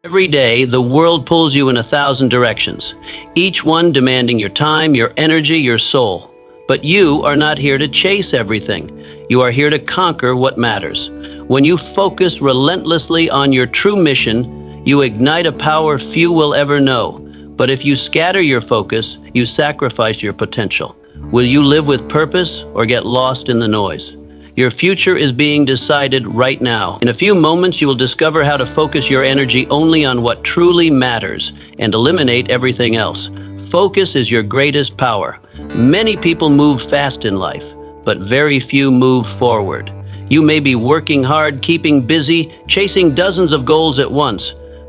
Every day, the world pulls you in 1,000 directions, each one demanding your time, your energy, your soul. But you are not here to chase everything. You are here to conquer what matters. When you focus relentlessly on your true mission, you ignite a power few will ever know. But if you scatter your focus, you sacrifice your potential. Will you live with purpose or get lost in the noise? Your future is being decided right now. In a few moments, you will discover how to focus your energy only on what truly matters and eliminate everything else. Focus is your greatest power. Many people move fast in life, but very few move forward. You may be working hard, keeping busy, chasing dozens of goals at once,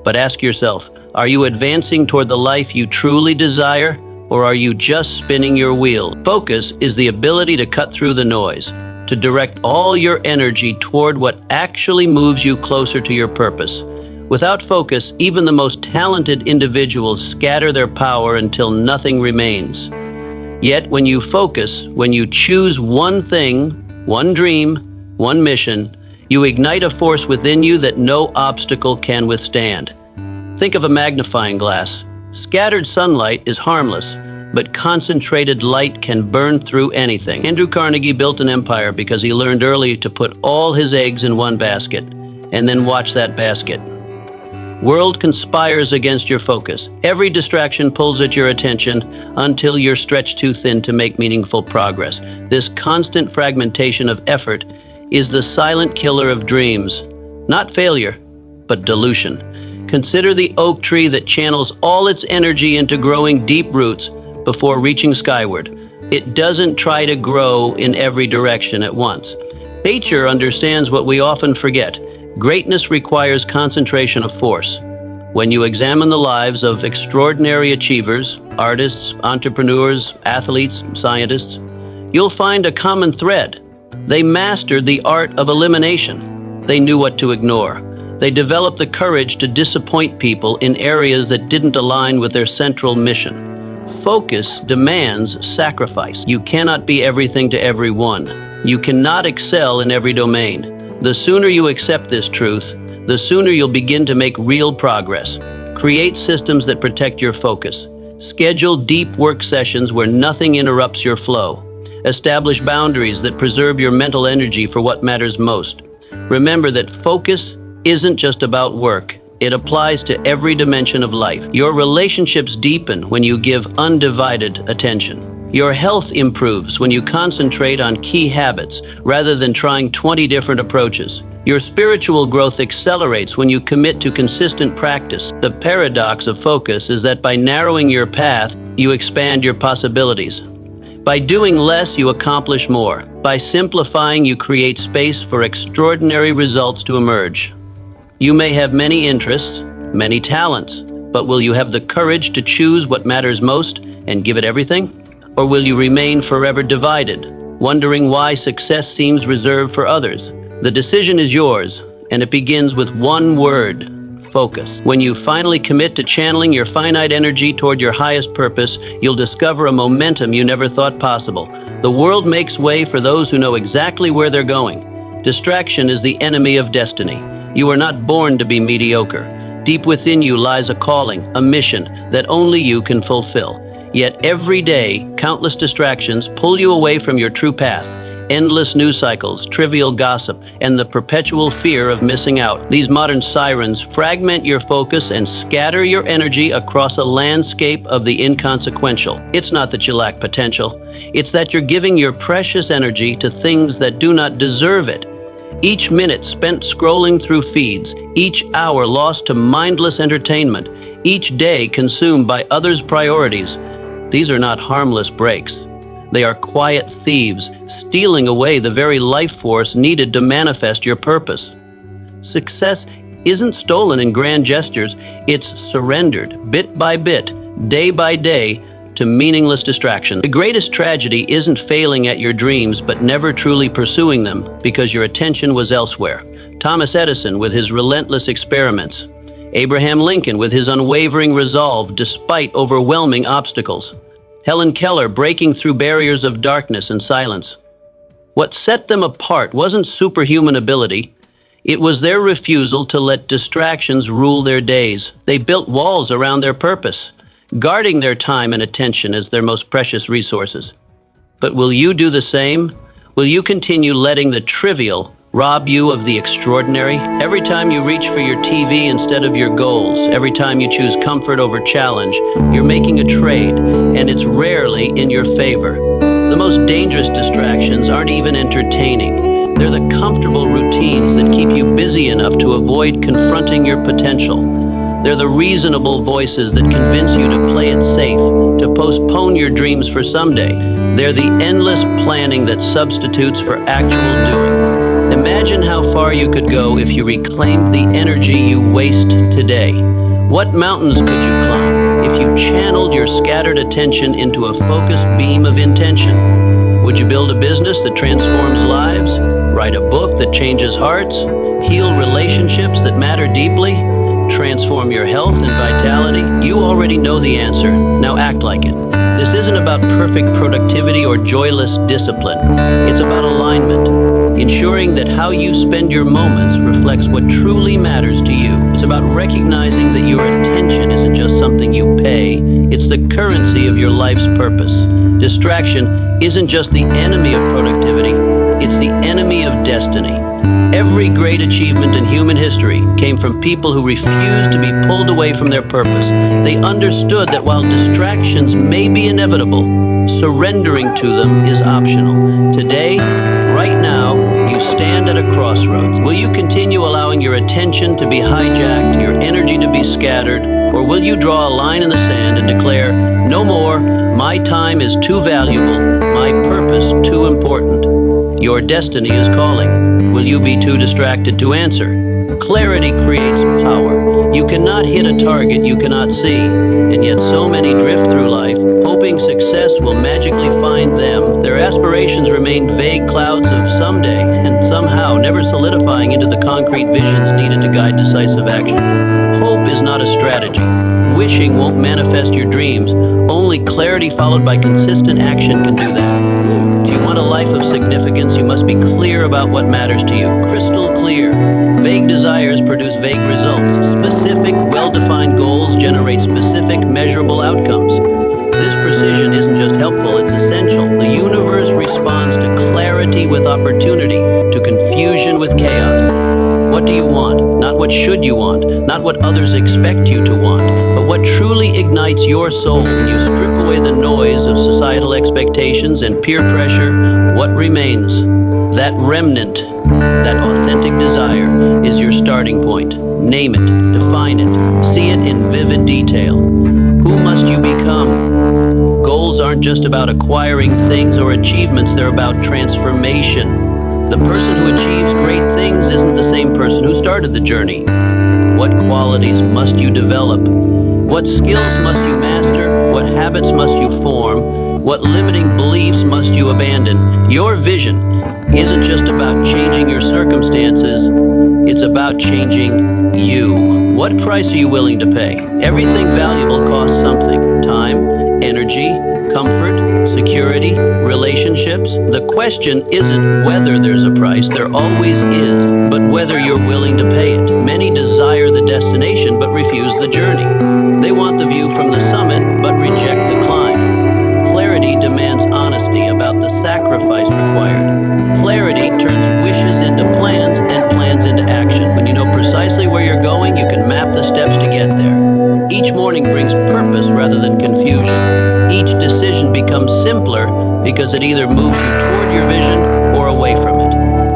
but ask yourself, are you advancing toward the life you truly desire, or are you just spinning your wheels? Focus is the ability to cut through the noise, to direct all your energy toward what actually moves you closer to your purpose. Without focus, even the most talented individuals scatter their power until nothing remains. Yet when you focus, when you choose one thing, one dream, one mission, you ignite a force within you that no obstacle can withstand. Think of a magnifying glass. Scattered sunlight is harmless, but concentrated light can burn through anything. Andrew Carnegie built an empire because he learned early to put all his eggs in one basket, and then watch that basket. World conspires against your focus. Every distraction pulls at your attention until you're stretched too thin to make meaningful progress. This constant fragmentation of effort is the silent killer of dreams. Not failure, but dilution. Consider the oak tree that channels all its energy into growing deep roots before reaching skyward. It doesn't try to grow in every direction at once. Nature understands what we often forget. Greatness requires concentration of force. When you examine the lives of extraordinary achievers, artists, entrepreneurs, athletes, scientists, you'll find a common thread. They mastered the art of elimination. They knew what to ignore. They developed the courage to disappoint people in areas that didn't align with their central mission. Focus demands sacrifice. You cannot be everything to everyone. You cannot excel in every domain. The sooner you accept this truth, the sooner you'll begin to make real progress. Create systems that protect your focus. Schedule deep work sessions where nothing interrupts your flow. Establish boundaries that preserve your mental energy for what matters most. Remember that focus isn't just about work. It applies to every dimension of life. Your relationships deepen when you give undivided attention. Your health improves when you concentrate on key habits rather than trying 20 different approaches. Your spiritual growth accelerates when you commit to consistent practice. The paradox of focus is that by narrowing your path, you expand your possibilities. By doing less, you accomplish more. By simplifying, you create space for extraordinary results to emerge. You may have many interests, many talents, but will you have the courage to choose what matters most and give it everything? Or will you remain forever divided, wondering why success seems reserved for others? The decision is yours, and it begins with one word: focus. When you finally commit to channeling your finite energy toward your highest purpose, you'll discover a momentum you never thought possible. The world makes way for those who know exactly where they're going. Distraction is the enemy of destiny. You are not born to be mediocre. Deep within you lies a calling, a mission that only you can fulfill. Yet every day, countless distractions pull you away from your true path. Endless news cycles, trivial gossip, and the perpetual fear of missing out. These modern sirens fragment your focus and scatter your energy across a landscape of the inconsequential. It's not that you lack potential. It's that you're giving your precious energy to things that do not deserve it. Each minute spent scrolling through feeds, each hour lost to mindless entertainment, each day consumed by others' priorities. These are not harmless breaks. They are quiet thieves, stealing away the very life force needed to manifest your purpose. Success isn't stolen in grand gestures, it's surrendered, bit by bit, day by day, to meaningless distraction. The greatest tragedy isn't failing at your dreams, but never truly pursuing them because your attention was elsewhere. Thomas Edison with his relentless experiments. Abraham Lincoln with his unwavering resolve despite overwhelming obstacles. Helen Keller breaking through barriers of darkness and silence. What set them apart wasn't superhuman ability, It was their refusal to let distractions rule their days. They built walls around their purpose, guarding their time and attention as their most precious resources. But will you do the same? Will you continue letting the trivial rob you of the extraordinary? Every time you reach for your TV instead of your goals, every time you choose comfort over challenge, you're making a trade, and it's rarely in your favor. The most dangerous distractions aren't even entertaining. They're the comfortable routines that keep you busy enough to avoid confronting your potential. They're the reasonable voices that convince you to play it safe, to postpone your dreams for someday. They're the endless planning that substitutes for actual doing. Imagine how far you could go if you reclaimed the energy you waste today. What mountains could you climb if you channeled your scattered attention into a focused beam of intention? Would you build a business that transforms lives, write a book that changes hearts, heal relationships that matter deeply, transform your health and vitality? You already know the answer. Now act like it. This isn't about perfect productivity or joyless discipline. It's about alignment, ensuring that how you spend your moments reflects what truly matters to you. It's about recognizing that your attention isn't just something you pay, it's the currency of your life's purpose. Distraction isn't just the enemy of productivity, it's the enemy of destiny. Every great achievement in human history came from people who refused to be pulled away from their purpose. They understood that while distractions may be inevitable, surrendering to them is optional. Today, right now, you stand at a crossroads. Will you continue allowing your attention to be hijacked, your energy to be scattered, or will you draw a line in the sand and declare, no more, my time is too valuable, my purpose too important? Your destiny is calling. Will you be too distracted to answer? Clarity creates power. You cannot hit a target you cannot see, and yet so many drift through life, hoping success will magically find them. Their aspirations remain vague clouds of someday, and somehow never solidifying into the concrete visions needed to guide decisive action. Hope is not a strategy. Wishing won't manifest your dreams. Only clarity followed by consistent action can do that. Do you want a life of significance? You must be clear about what matters to you. Crystal clear. Vague desires produce vague results. Specific, well-defined goals generate specific, measurable outcomes. This precision isn't just helpful, it's essential. The universe responds to clarity with opportunity, to confusion with chaos. What do you want? Not what should you want, not what others expect you to want, but what truly ignites your soul. When you strip away the noise of societal expectations and peer pressure, what remains? That remnant, that authentic desire, is your starting point. Name it, define it, see it in vivid detail. Who must you become? Goals aren't just about acquiring things or achievements, they're about transformation. The person who achieves great things isn't the same person who started the journey. What qualities must you develop? What skills must you master? What habits must you form? What limiting beliefs must you abandon? Your vision isn't just about changing your circumstances, it's about changing you. What price are you willing to pay? Everything valuable costs something. Time, energy, comfort, security, relationships. The question isn't whether there's a price, there always is, but whether you're willing to pay it. Many desire the destination but refuse the journey. They want the view from the summit but reject the climb. Clarity demands honesty about the sacrifice required. Clarity turns wishes into plans and plans into action. When you know precisely where you're going, you can map the steps to get there. Each morning brings purpose rather than confusion. Each decision becomes simpler because it either moves you toward your vision or away from it.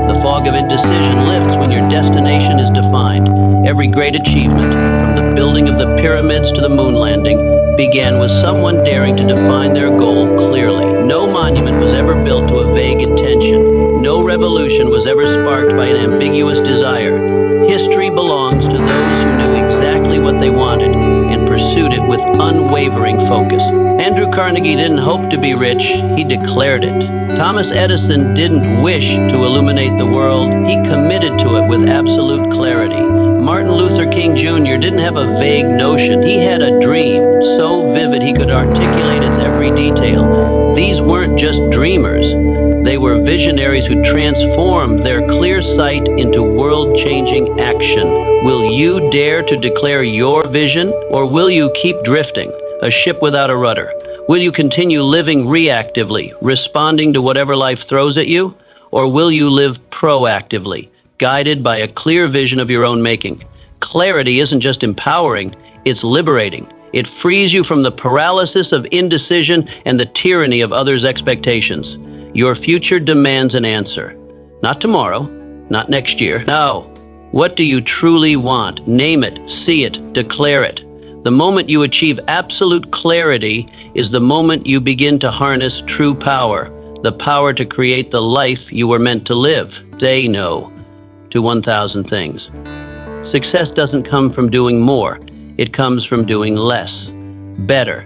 The fog of indecision lifts when your destination is defined. Every great achievement, from the building of the pyramids to the moon landing, began with someone daring to define their goal clearly. No monument was ever built to a vague intention. No revolution was ever sparked by an ambiguous desire. History belongs to those who knew exactly what they wanted and pursued it with unwavering focus. Andrew Carnegie didn't hope to be rich, he declared it. Thomas Edison didn't wish to illuminate the world, he committed to it with absolute clarity. Martin Luther King Jr. didn't have a vague notion, he had a dream so vivid he could articulate its every detail. These weren't just dreamers. They were visionaries who transformed their clear sight into world-changing action. Will you dare to declare your vision, or will you keep drifting, a ship without a rudder? Will you continue living reactively, responding to whatever life throws at you? Or will you live proactively, guided by a clear vision of your own making? Clarity isn't just empowering, it's liberating. It frees you from the paralysis of indecision and the tyranny of others' expectations. Your future demands an answer. Not tomorrow, not next year. Now, what do you truly want? Name it, see it, declare it. The moment you achieve absolute clarity is the moment you begin to harness true power, the power to create the life you were meant to live. Say no to 1,000 things. Success doesn't come from doing more. It comes from doing less, better.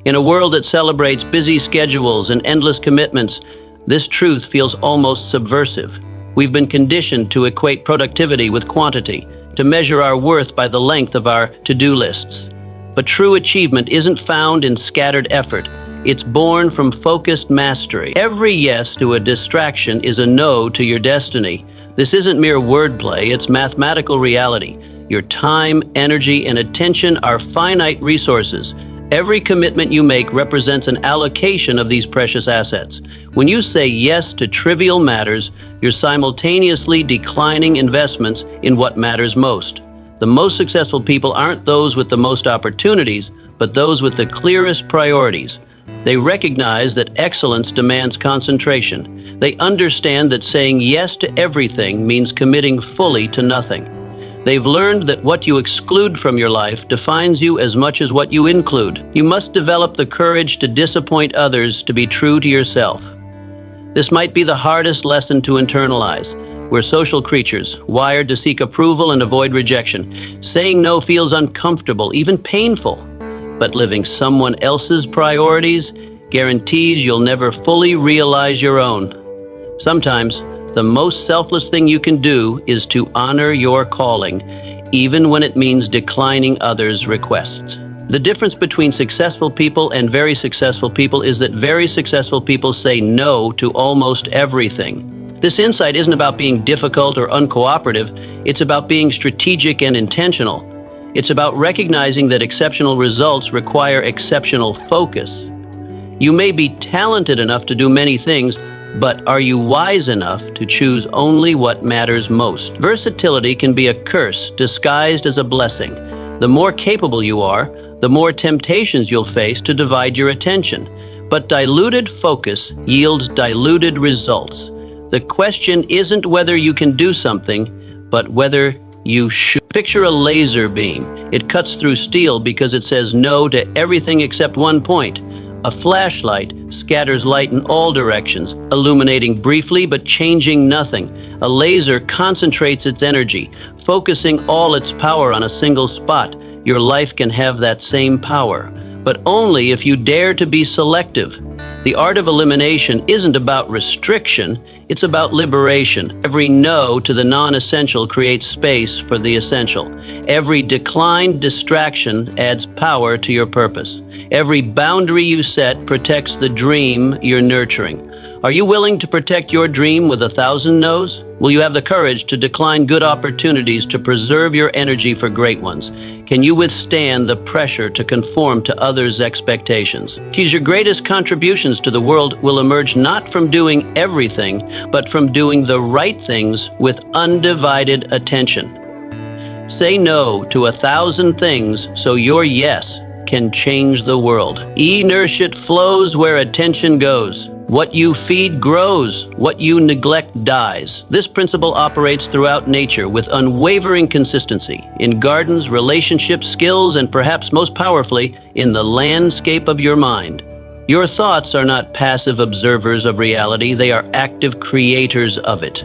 In a world that celebrates busy schedules and endless commitments, this truth feels almost subversive. We've been conditioned to equate productivity with quantity, to measure our worth by the length of our to-do lists. But true achievement isn't found in scattered effort. It's born from focused mastery. Every yes to a distraction is a no to your destiny. This isn't mere wordplay, it's mathematical reality. Your time, energy, and attention are finite resources. Every commitment you make represents an allocation of these precious assets. When you say yes to trivial matters, you're simultaneously declining investments in what matters most. The most successful people aren't those with the most opportunities, but those with the clearest priorities. They recognize that excellence demands concentration. They understand that saying yes to everything means committing fully to nothing. They've learned that what you exclude from your life defines you as much as what you include. You must develop the courage to disappoint others to be true to yourself. This might be the hardest lesson to internalize. We're social creatures, wired to seek approval and avoid rejection. Saying no feels uncomfortable, even painful. But living someone else's priorities guarantees you'll never fully realize your own. Sometimes, the most selfless thing you can do is to honor your calling, even when it means declining others' requests. The difference between successful people and very successful people is that very successful people say no to almost everything. This insight isn't about being difficult or uncooperative, it's about being strategic and intentional. It's about recognizing that exceptional results require exceptional focus. You may be talented enough to do many things, but are you wise enough to choose only what matters most? Versatility can be a curse disguised as a blessing. The more capable you are, the more temptations you'll face to divide your attention. But diluted focus yields diluted results. The question isn't whether you can do something, but whether you should. Picture a laser beam. It cuts through steel because it says no to everything except one point. A flashlight scatters light in all directions, illuminating briefly but changing nothing. A laser concentrates its energy, focusing all its power on a single spot. Your life can have that same power, but only if you dare to be selective. The art of elimination isn't about restriction, it's about liberation. Every no to the non-essential creates space for the essential. Every declined distraction adds power to your purpose. Every boundary you set protects the dream you're nurturing. Are you willing to protect your dream with 1,000 no's? Will you have the courage to decline good opportunities to preserve your energy for great ones? Can you withstand the pressure to conform to others' expectations? Because your greatest contributions to the world will emerge not from doing everything, but from doing the right things with undivided attention. Say no to 1,000 things so your yes can change the world. Inertia flows where attention goes. What you feed grows, what you neglect dies. This principle operates throughout nature with unwavering consistency, in gardens, relationships, skills, and perhaps most powerfully, in the landscape of your mind. Your thoughts are not passive observers of reality, they are active creators of it.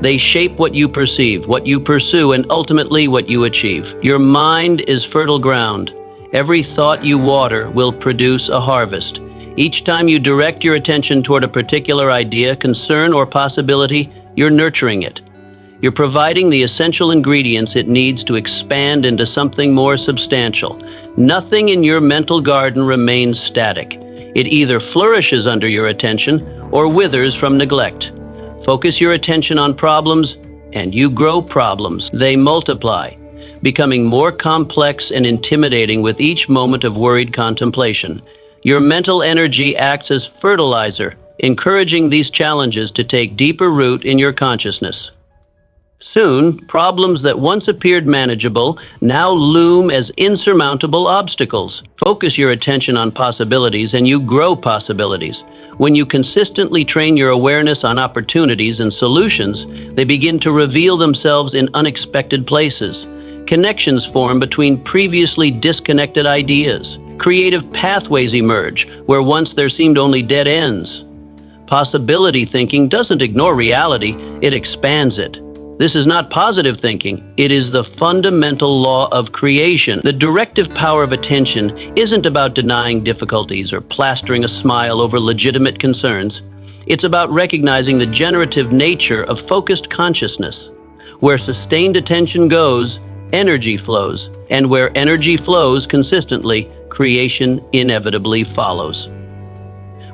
They shape what you perceive, what you pursue, and ultimately what you achieve. Your mind is fertile ground. Every thought you water will produce a harvest. Each time you direct your attention toward a particular idea, concern, or possibility, you're nurturing it. You're providing the essential ingredients it needs to expand into something more substantial. Nothing in your mental garden remains static. It either flourishes under your attention or withers from neglect. Focus your attention on problems, and you grow problems. They multiply, becoming more complex and intimidating with each moment of worried contemplation. Your mental energy acts as fertilizer, encouraging these challenges to take deeper root in your consciousness. Soon, problems that once appeared manageable now loom as insurmountable obstacles. Focus your attention on possibilities and you grow possibilities. When you consistently train your awareness on opportunities and solutions, they begin to reveal themselves in unexpected places. Connections form between previously disconnected ideas. Creative pathways emerge where once there seemed only dead ends. Possibility thinking doesn't ignore reality, it expands it. This is not positive thinking, it is the fundamental law of creation. The directive power of attention isn't about denying difficulties or plastering a smile over legitimate concerns. It's about recognizing the generative nature of focused consciousness. Where sustained attention goes, energy flows, and where energy flows consistently, creation inevitably follows.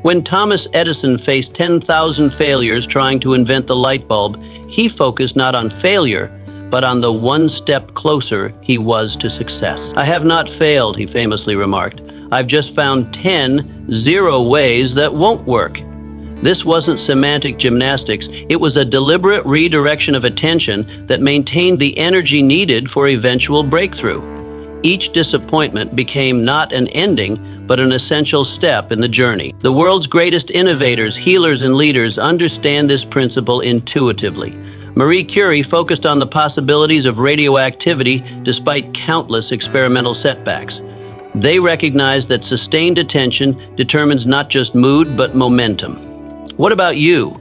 When Thomas Edison faced 10,000 failures trying to invent the light bulb, he focused not on failure, but on the one step closer he was to success. "I have not failed," he famously remarked. "I've just found 10 zero ways that won't work." This wasn't semantic gymnastics, it was a deliberate redirection of attention that maintained the energy needed for eventual breakthrough. Each disappointment became not an ending, but an essential step in the journey. The world's greatest innovators, healers, and leaders understand this principle intuitively. Marie Curie focused on the possibilities of radioactivity despite countless experimental setbacks. They recognized that sustained attention determines not just mood, but momentum. What about you?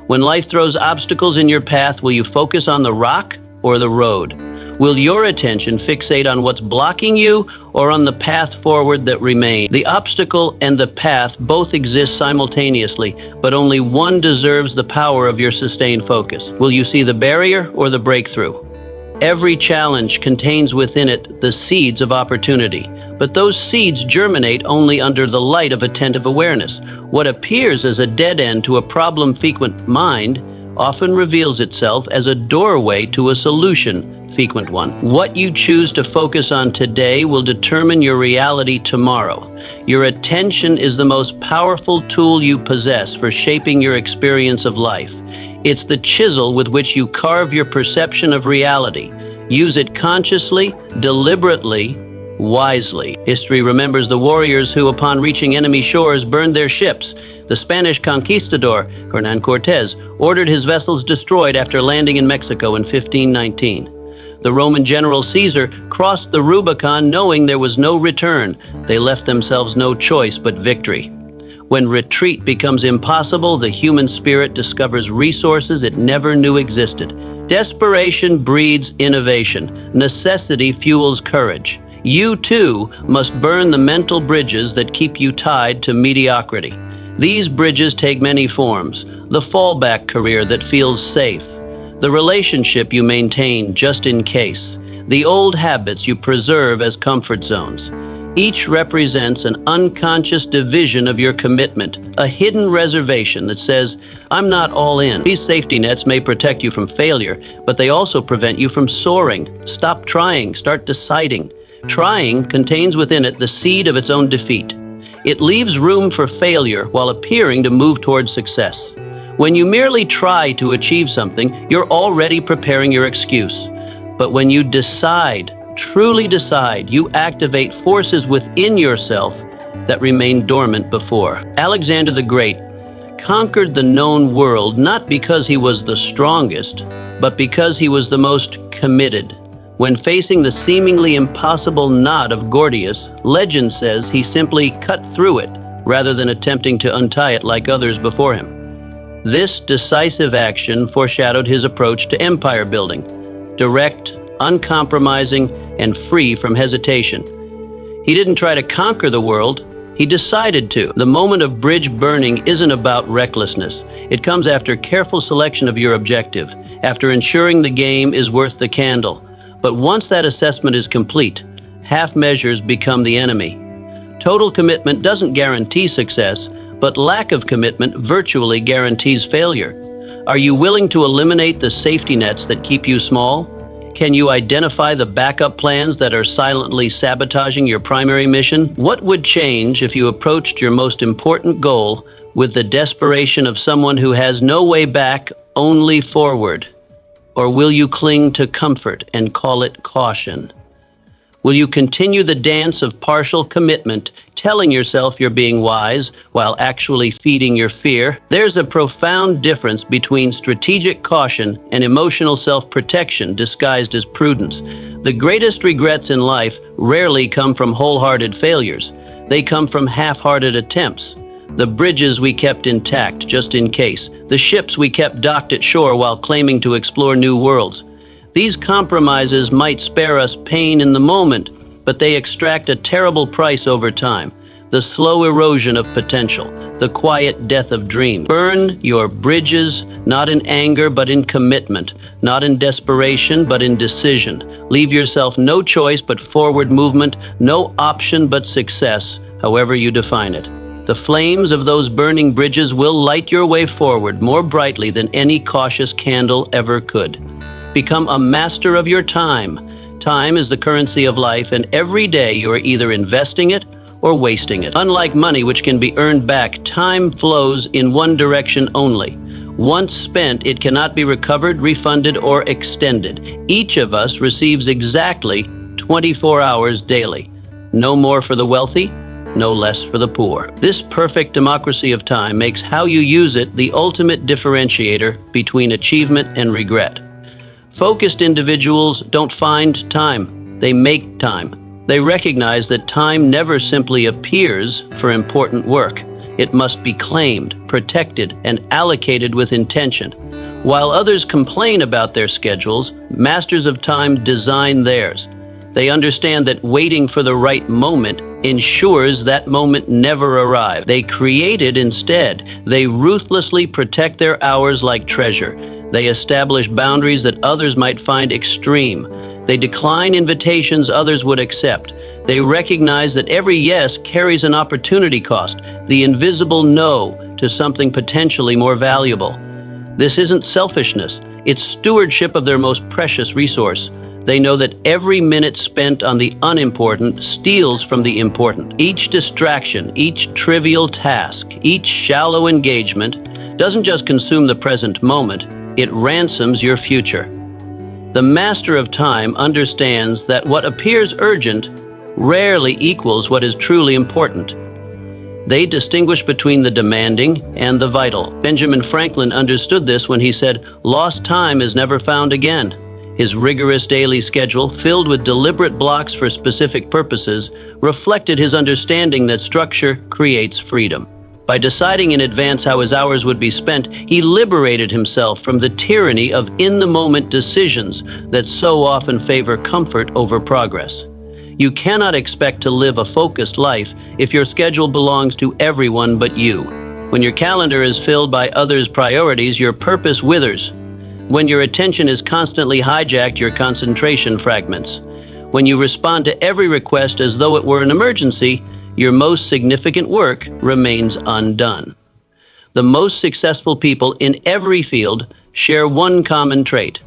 When life throws obstacles in your path, will you focus on the rock or the road? Will your attention fixate on what's blocking you or on the path forward that remains? The obstacle and the path both exist simultaneously, but only one deserves the power of your sustained focus. Will you see the barrier or the breakthrough? Every challenge contains within it the seeds of opportunity, but those seeds germinate only under the light of attentive awareness. What appears as a dead end to a problem-frequent mind often reveals itself as a doorway to a solution-frequent one. What you choose to focus on today will determine your reality tomorrow. Your attention is the most powerful tool you possess for shaping your experience of life. It's the chisel with which you carve your perception of reality. Use it consciously, deliberately, wisely. History remembers the warriors who, upon reaching enemy shores, burned their ships. The Spanish conquistador, Hernan Cortés, ordered his vessels destroyed after landing in Mexico in 1519. The Roman general Caesar crossed the Rubicon knowing there was no return. They left themselves no choice but victory. When retreat becomes impossible, the human spirit discovers resources it never knew existed. Desperation breeds innovation. Necessity fuels courage. You too must burn the mental bridges that keep you tied to mediocrity. These bridges take many forms. The fallback career that feels safe. The relationship you maintain just in case. The old habits you preserve as comfort zones. Each represents an unconscious division of your commitment, a hidden reservation that says, "I'm not all in." These safety nets may protect you from failure, but they also prevent you from soaring. Stop trying, start deciding. Trying contains within it the seed of its own defeat. It leaves room for failure while appearing to move towards success. When you merely try to achieve something, you're already preparing your excuse. But when you decide, truly decide, you activate forces within yourself that remained dormant before. Alexander the Great conquered the known world not because he was the strongest, but because he was the most committed. When facing the seemingly impossible knot of Gordius, legend says he simply cut through it rather than attempting to untie it like others before him. This decisive action foreshadowed his approach to empire building, direct, uncompromising, and free from hesitation. He didn't try to conquer the world, he decided to. The moment of bridge burning isn't about recklessness. It comes after careful selection of your objective, after ensuring the game is worth the candle. But once that assessment is complete, half measures become the enemy. Total commitment doesn't guarantee success, but lack of commitment virtually guarantees failure. Are you willing to eliminate the safety nets that keep you small? Can you identify the backup plans that are silently sabotaging your primary mission? What would change if you approached your most important goal with the desperation of someone who has no way back, only forward? Or will you cling to comfort and call it caution? Will you continue the dance of partial commitment, telling yourself you're being wise while actually feeding your fear? There's a profound difference between strategic caution and emotional self-protection disguised as prudence. The greatest regrets in life rarely come from wholehearted failures. They come from half-hearted attempts. The bridges we kept intact just in case. The ships we kept docked at shore while claiming to explore new worlds. These compromises might spare us pain in the moment, but they extract a terrible price over time. The slow erosion of potential, the quiet death of dreams. Burn your bridges, not in anger but in commitment, not in desperation but in decision. Leave yourself no choice but forward movement, no option but success, however you define it. The flames of those burning bridges will light your way forward more brightly than any cautious candle ever could. Become a master of your time. Time is the currency of life, and every day you are either investing it or wasting it. Unlike money, which can be earned back, time flows in one direction only. Once spent, it cannot be recovered, refunded, or extended. Each of us receives exactly 24 hours daily. No more for the wealthy, no less for the poor. This perfect democracy of time makes how you use it the ultimate differentiator between achievement and regret. Focused individuals don't find time, they make time. They recognize that time never simply appears for important work. It must be claimed, protected, and allocated with intention. While others complain about their schedules, masters of time design theirs. They understand that waiting for the right moment ensures that moment never arrives. They create it instead. They ruthlessly protect their hours like treasure. They establish boundaries that others might find extreme. They decline invitations others would accept. They recognize that every yes carries an opportunity cost, the invisible no to something potentially more valuable. This isn't selfishness, it's stewardship of their most precious resource. They know that every minute spent on the unimportant steals from the important. Each distraction, each trivial task, each shallow engagement doesn't just consume the present moment, it ransoms your future. The master of time understands that what appears urgent rarely equals what is truly important. They distinguish between the demanding and the vital. Benjamin Franklin understood this when he said, "Lost time is never found again." His rigorous daily schedule, filled with deliberate blocks for specific purposes, reflected his understanding that structure creates freedom. By deciding in advance how his hours would be spent, he liberated himself from the tyranny of in-the-moment decisions that so often favor comfort over progress. You cannot expect to live a focused life if your schedule belongs to everyone but you. When your calendar is filled by others' priorities, your purpose withers. When your attention is constantly hijacked, your concentration fragments. When you respond to every request as though it were an emergency, your most significant work remains undone. The most successful people in every field share one common trait.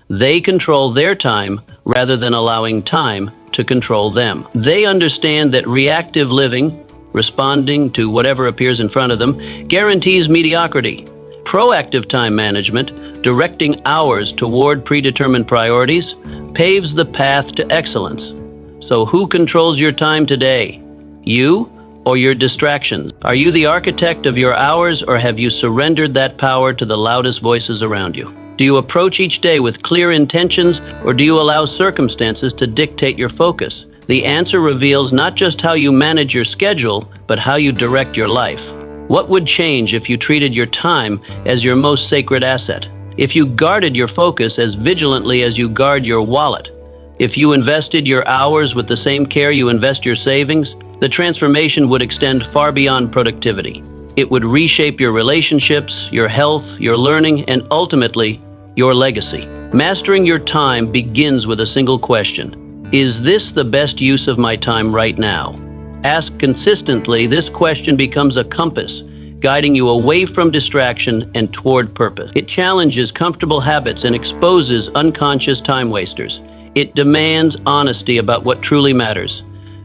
They control their time rather than allowing time to control them. They understand that reactive living, responding to whatever appears in front of them, guarantees mediocrity. Proactive time management, directing hours toward predetermined priorities, paves the path to excellence. So who controls your time today? You or your distractions? Are you the architect of your hours, or have you surrendered that power to the loudest voices around you? Do you approach each day with clear intentions, or do you allow circumstances to dictate your focus? The answer reveals not just how you manage your schedule, but how you direct your life. What would change if you treated your time as your most sacred asset? If you guarded your focus as vigilantly as you guard your wallet? If you invested your hours with the same care you invest your savings? The transformation would extend far beyond productivity. It would reshape your relationships, your health, your learning, and ultimately, your legacy. Mastering your time begins with a single question. Is this the best use of my time right now? Asked consistently, this question becomes a compass, guiding you away from distraction and toward purpose. It challenges comfortable habits and exposes unconscious time wasters. It demands honesty about what truly matters.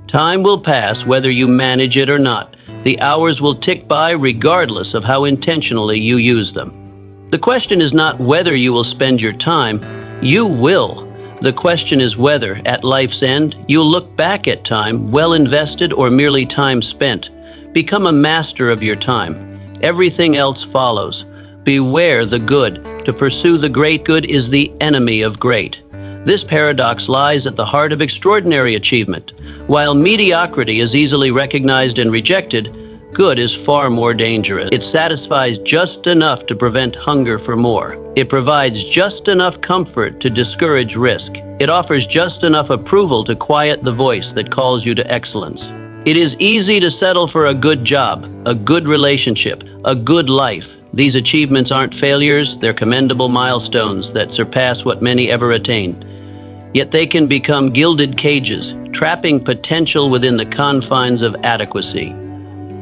Time will pass whether you manage it or not. The hours will tick by regardless of how intentionally you use them. The question is not whether you will spend your time. You will. The question is whether, at life's end, you'll look back at time well invested or merely time spent. Become a master of your time. Everything else follows. Beware the good. To pursue the great good is the enemy of great. This paradox lies at the heart of extraordinary achievement. While mediocrity is easily recognized and rejected, good is far more dangerous. It satisfies just enough to prevent hunger for more. It provides just enough comfort to discourage risk. It offers just enough approval to quiet the voice that calls you to excellence. It is easy to settle for a good job, a good relationship, a good life. These achievements aren't failures, they're commendable milestones that surpass what many ever attain. Yet they can become gilded cages, trapping potential within the confines of adequacy.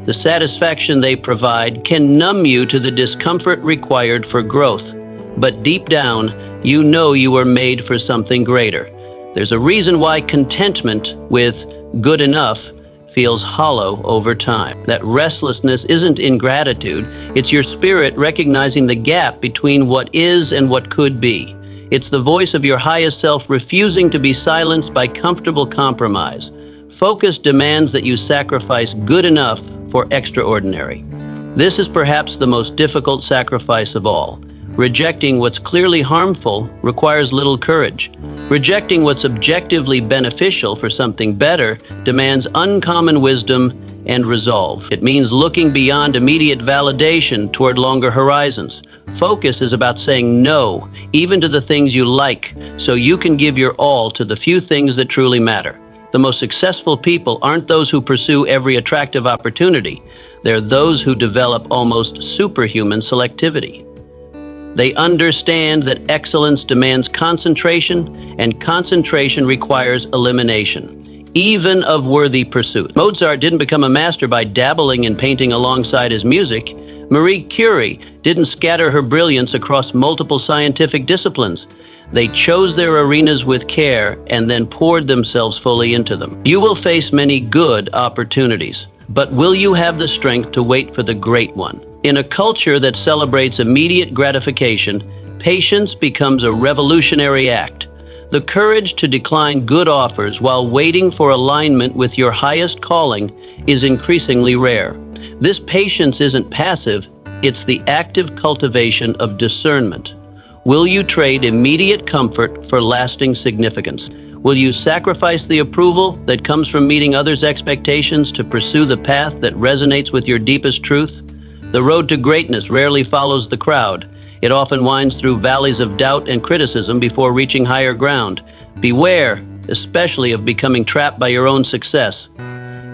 The satisfaction they provide can numb you to the discomfort required for growth. But deep down, you know you were made for something greater. There's a reason why contentment with good enough feels hollow over time. That restlessness isn't ingratitude, it's your spirit recognizing the gap between what is and what could be. It's the voice of your highest self refusing to be silenced by comfortable compromise. Focus demands that you sacrifice good enough for extraordinary. This is perhaps the most difficult sacrifice of all. Rejecting what's clearly harmful requires little courage. Rejecting what's objectively beneficial for something better demands uncommon wisdom and resolve. It means looking beyond immediate validation toward longer horizons. Focus is about saying no, even to the things you like, so you can give your all to the few things that truly matter. The most successful people aren't those who pursue every attractive opportunity. They're those who develop almost superhuman selectivity. They understand that excellence demands concentration, and concentration requires elimination, even of worthy pursuits. Mozart didn't become a master by dabbling in painting alongside his music. Marie Curie didn't scatter her brilliance across multiple scientific disciplines. They chose their arenas with care and then poured themselves fully into them. You will face many good opportunities, but will you have the strength to wait for the great one? In a culture that celebrates immediate gratification, patience becomes a revolutionary act. The courage to decline good offers while waiting for alignment with your highest calling is increasingly rare. This patience isn't passive, it's the active cultivation of discernment. Will you trade immediate comfort for lasting significance? Will you sacrifice the approval that comes from meeting others' expectations to pursue the path that resonates with your deepest truth? The road to greatness rarely follows the crowd. It often winds through valleys of doubt and criticism before reaching higher ground. Beware, especially of becoming trapped by your own success.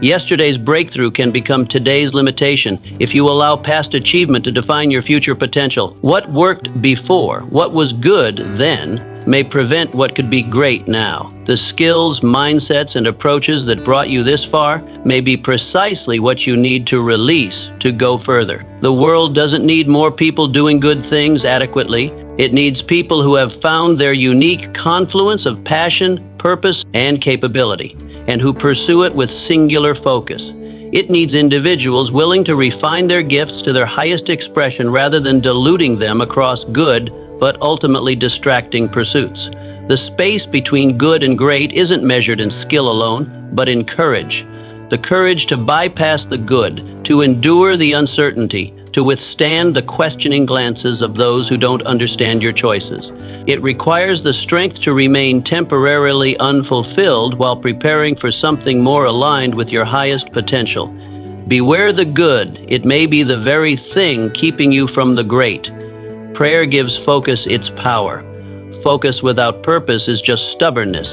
Yesterday's breakthrough can become today's limitation if you allow past achievement to define your future potential. What worked before, what was good then, may prevent what could be great now. The skills, mindsets, and approaches that brought you this far may be precisely what you need to release to go further. The world doesn't need more people doing good things adequately. It needs people who have found their unique confluence of passion, purpose, and capability, and who pursue it with singular focus. It needs individuals willing to refine their gifts to their highest expression rather than diluting them across good but ultimately distracting pursuits. The space between good and great isn't measured in skill alone, but in courage. The courage to bypass the good, to endure the uncertainty, to withstand the questioning glances of those who don't understand your choices. It requires the strength to remain temporarily unfulfilled while preparing for something more aligned with your highest potential. Beware the good. It may be the very thing keeping you from the great. Prayer gives focus its power. Focus without purpose is just stubbornness.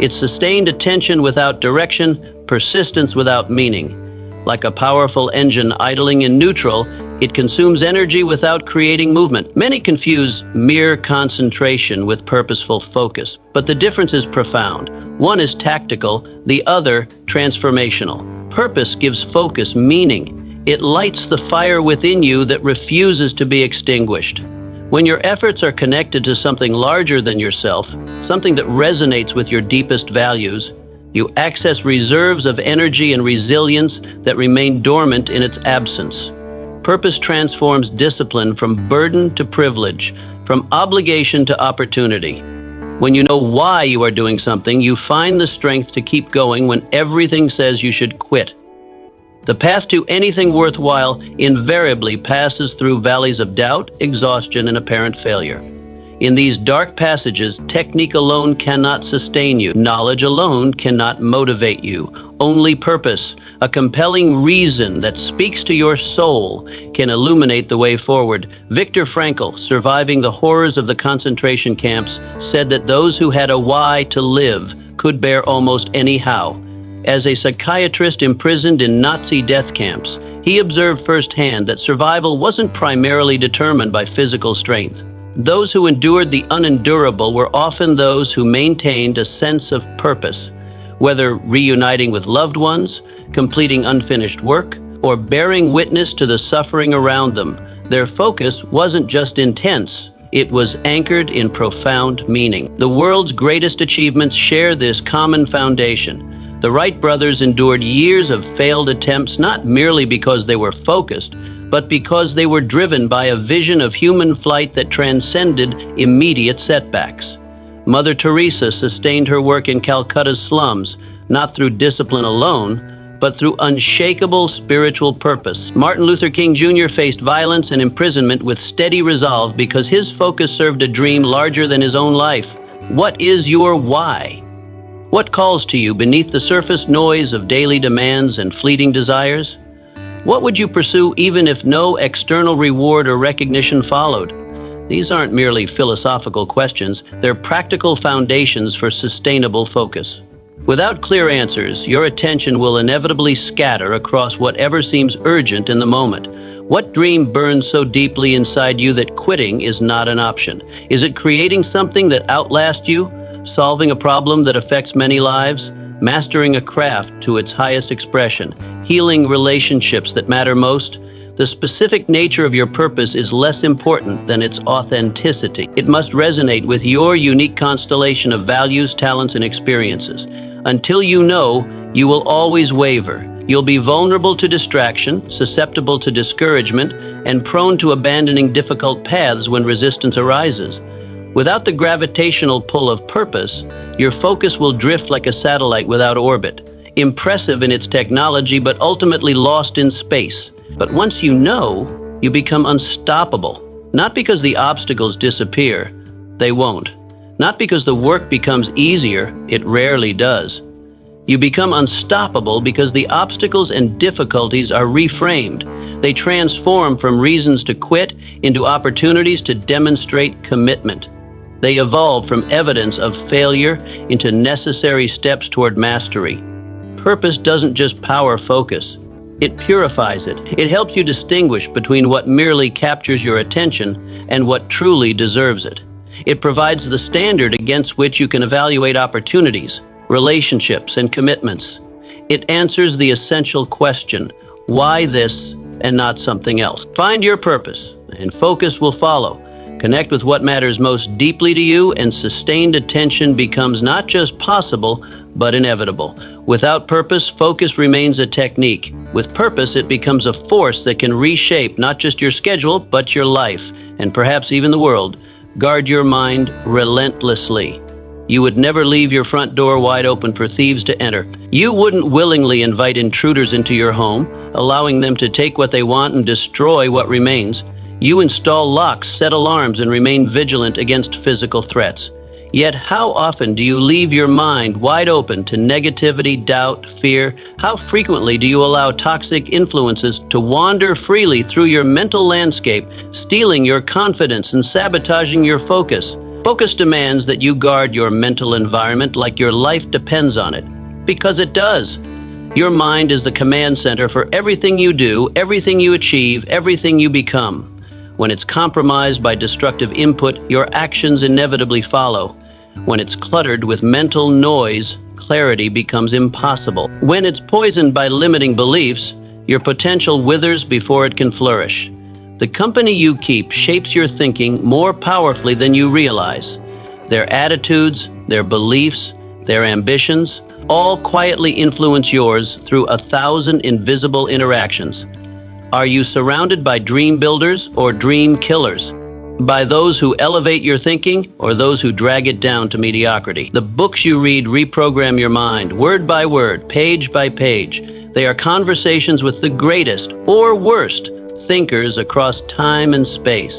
It's sustained attention without direction, persistence without meaning. Like a powerful engine idling in neutral, It consumes energy without creating movement. Many confuse mere concentration with purposeful focus, but the difference is profound. One is tactical, the other transformational. Purpose gives focus meaning. It lights the fire within you that refuses to be extinguished. When your efforts are connected to something larger than yourself, something that resonates with your deepest values, you access reserves of energy and resilience that remain dormant in its absence. Purpose transforms discipline from burden to privilege, from obligation to opportunity. When you know why you are doing something, you find the strength to keep going when everything says you should quit. The path to anything worthwhile invariably passes through valleys of doubt, exhaustion, and apparent failure. In these dark passages, technique alone cannot sustain you. Knowledge alone cannot motivate you. Only purpose, a compelling reason that speaks to your soul, can illuminate the way forward. Viktor Frankl, surviving the horrors of the concentration camps, said that those who had a why to live could bear almost any how. As a psychiatrist imprisoned in Nazi death camps, he observed firsthand that survival wasn't primarily determined by physical strength. Those who endured the unendurable were often those who maintained a sense of purpose, whether reuniting with loved ones, completing unfinished work, or bearing witness to the suffering around them. Their focus wasn't just intense, it was anchored in profound meaning. The world's greatest achievements share this common foundation. The Wright brothers endured years of failed attempts not merely because they were focused, but because they were driven by a vision of human flight that transcended immediate setbacks. Mother Teresa sustained her work in Calcutta's slums, not through discipline alone, but through unshakable spiritual purpose. Martin Luther King Jr. faced violence and imprisonment with steady resolve because his focus served a dream larger than his own life. What is your why? What calls to you beneath the surface noise of daily demands and fleeting desires? What would you pursue even if no external reward or recognition followed? These aren't merely philosophical questions, they're practical foundations for sustainable focus. Without clear answers, your attention will inevitably scatter across whatever seems urgent in the moment. What dream burns so deeply inside you that quitting is not an option? Is it creating something that outlasts you? Solving a problem that affects many lives? Mastering a craft to its highest expression? Healing relationships that matter most? The specific nature of your purpose is less important than its authenticity. It must resonate with your unique constellation of values, talents, and experiences. Until you know, you will always waver. You'll be vulnerable to distraction, susceptible to discouragement, and prone to abandoning difficult paths when resistance arises. Without the gravitational pull of purpose, your focus will drift like a satellite without orbit, impressive in its technology but ultimately lost in space. But once you know, you become unstoppable. Not because the obstacles disappear, they won't. Not because the work becomes easier, it rarely does. You become unstoppable because the obstacles and difficulties are reframed. They transform from reasons to quit into opportunities to demonstrate commitment. They evolve from evidence of failure into necessary steps toward mastery. Purpose doesn't just power focus, it purifies it. It helps you distinguish between what merely captures your attention and what truly deserves it. It provides the standard against which you can evaluate opportunities, relationships, and commitments. It answers the essential question, why this and not something else? Find your purpose, and focus will follow. Connect with what matters most deeply to you, and sustained attention becomes not just possible, but inevitable. Without purpose, focus remains a technique. With purpose, it becomes a force that can reshape not just your schedule, but your life, and perhaps even the world. Guard your mind relentlessly. You would never leave your front door wide open for thieves to enter. You wouldn't willingly invite intruders into your home, allowing them to take what they want and destroy what remains. You install locks, set alarms, and remain vigilant against physical threats. Yet how often do you leave your mind wide open to negativity, doubt, fear? How frequently do you allow toxic influences to wander freely through your mental landscape, stealing your confidence and sabotaging your focus? Focus demands that you guard your mental environment like your life depends on it, because it does. Your mind is the command center for everything you do, everything you achieve, everything you become. When it's compromised by destructive input, your actions inevitably follow. When it's cluttered with mental noise, clarity becomes impossible. When it's poisoned by limiting beliefs, your potential withers before it can flourish. The company you keep shapes your thinking more powerfully than you realize. Their attitudes, their beliefs, their ambitions, all quietly influence yours through 1,000 invisible interactions. Are you surrounded by dream builders or dream killers? By those who elevate your thinking or those who drag it down to mediocrity? The books you read reprogram your mind, word by word, page by page. They are conversations with the greatest or worst thinkers across time and space.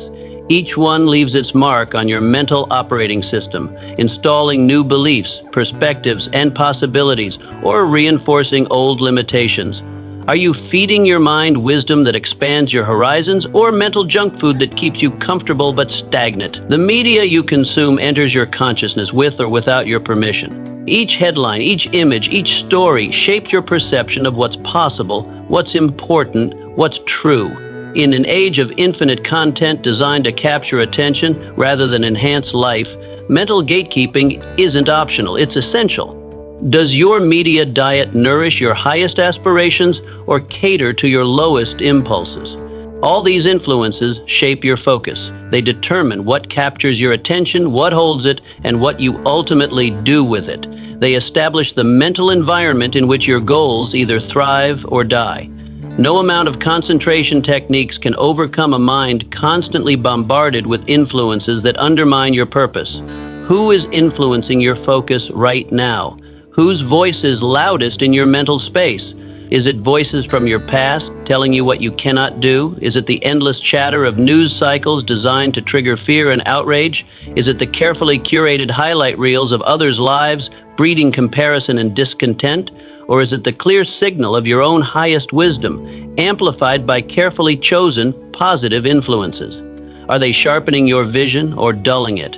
Each one leaves its mark on your mental operating system, installing new beliefs, perspectives, and possibilities, or reinforcing old limitations. Are you feeding your mind wisdom that expands your horizons, or mental junk food that keeps you comfortable but stagnant? The media you consume enters your consciousness with or without your permission. Each headline, each image, each story shapes your perception of what's possible, what's important, what's true. In an age of infinite content designed to capture attention rather than enhance life, mental gatekeeping isn't optional, it's essential. Does your media diet nourish your highest aspirations or cater to your lowest impulses? All these influences shape your focus. They determine what captures your attention, what holds it, and what you ultimately do with it. They establish the mental environment in which your goals either thrive or die. No amount of concentration techniques can overcome a mind constantly bombarded with influences that undermine your purpose. Who is influencing your focus right now? Whose voice is loudest in your mental space? Is it voices from your past telling you what you cannot do? Is it the endless chatter of news cycles designed to trigger fear and outrage? Is it the carefully curated highlight reels of others' lives breeding comparison and discontent? Or is it the clear signal of your own highest wisdom, amplified by carefully chosen positive influences? Are they sharpening your vision or dulling it?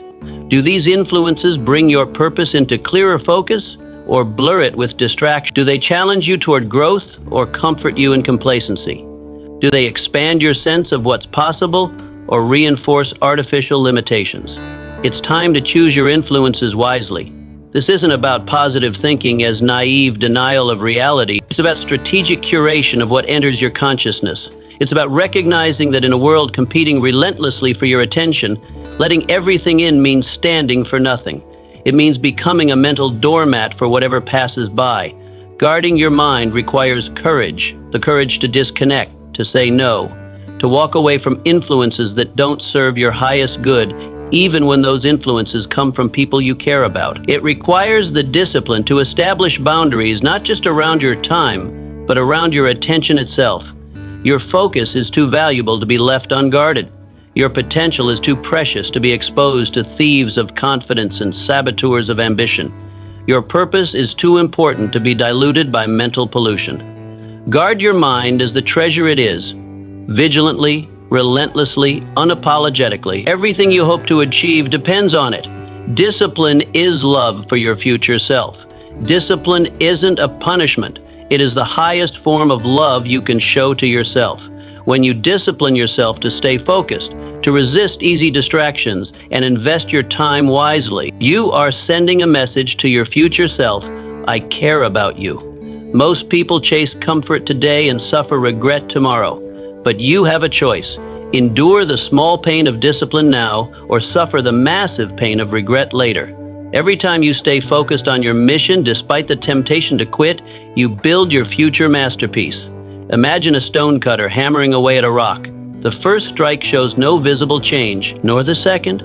Do these influences bring your purpose into clearer focus, or blur it with distraction? Do they challenge you toward growth or comfort you in complacency? Do they expand your sense of what's possible or reinforce artificial limitations? It's time to choose your influences wisely. This isn't about positive thinking as naive denial of reality. It's about strategic curation of what enters your consciousness. It's about recognizing that in a world competing relentlessly for your attention, letting everything in means standing for nothing. It means becoming a mental doormat for whatever passes by. Guarding your mind requires courage, the courage to disconnect, to say no, to walk away from influences that don't serve your highest good, even when those influences come from people you care about. It requires the discipline to establish boundaries not just around your time, but around your attention itself. Your focus is too valuable to be left unguarded. Your potential is too precious to be exposed to thieves of confidence and saboteurs of ambition. Your purpose is too important to be diluted by mental pollution. Guard your mind as the treasure it is, vigilantly, relentlessly, unapologetically. Everything you hope to achieve depends on it. Discipline is love for your future self. Discipline isn't a punishment. It is the highest form of love you can show to yourself. When you discipline yourself to stay focused, to resist easy distractions, and invest your time wisely, you are sending a message to your future self: I care about you. Most people chase comfort today and suffer regret tomorrow. But you have a choice. Endure the small pain of discipline now, or suffer the massive pain of regret later. Every time you stay focused on your mission despite the temptation to quit, you build your future masterpiece. Imagine a stonecutter hammering away at a rock. The first strike shows no visible change, nor the second,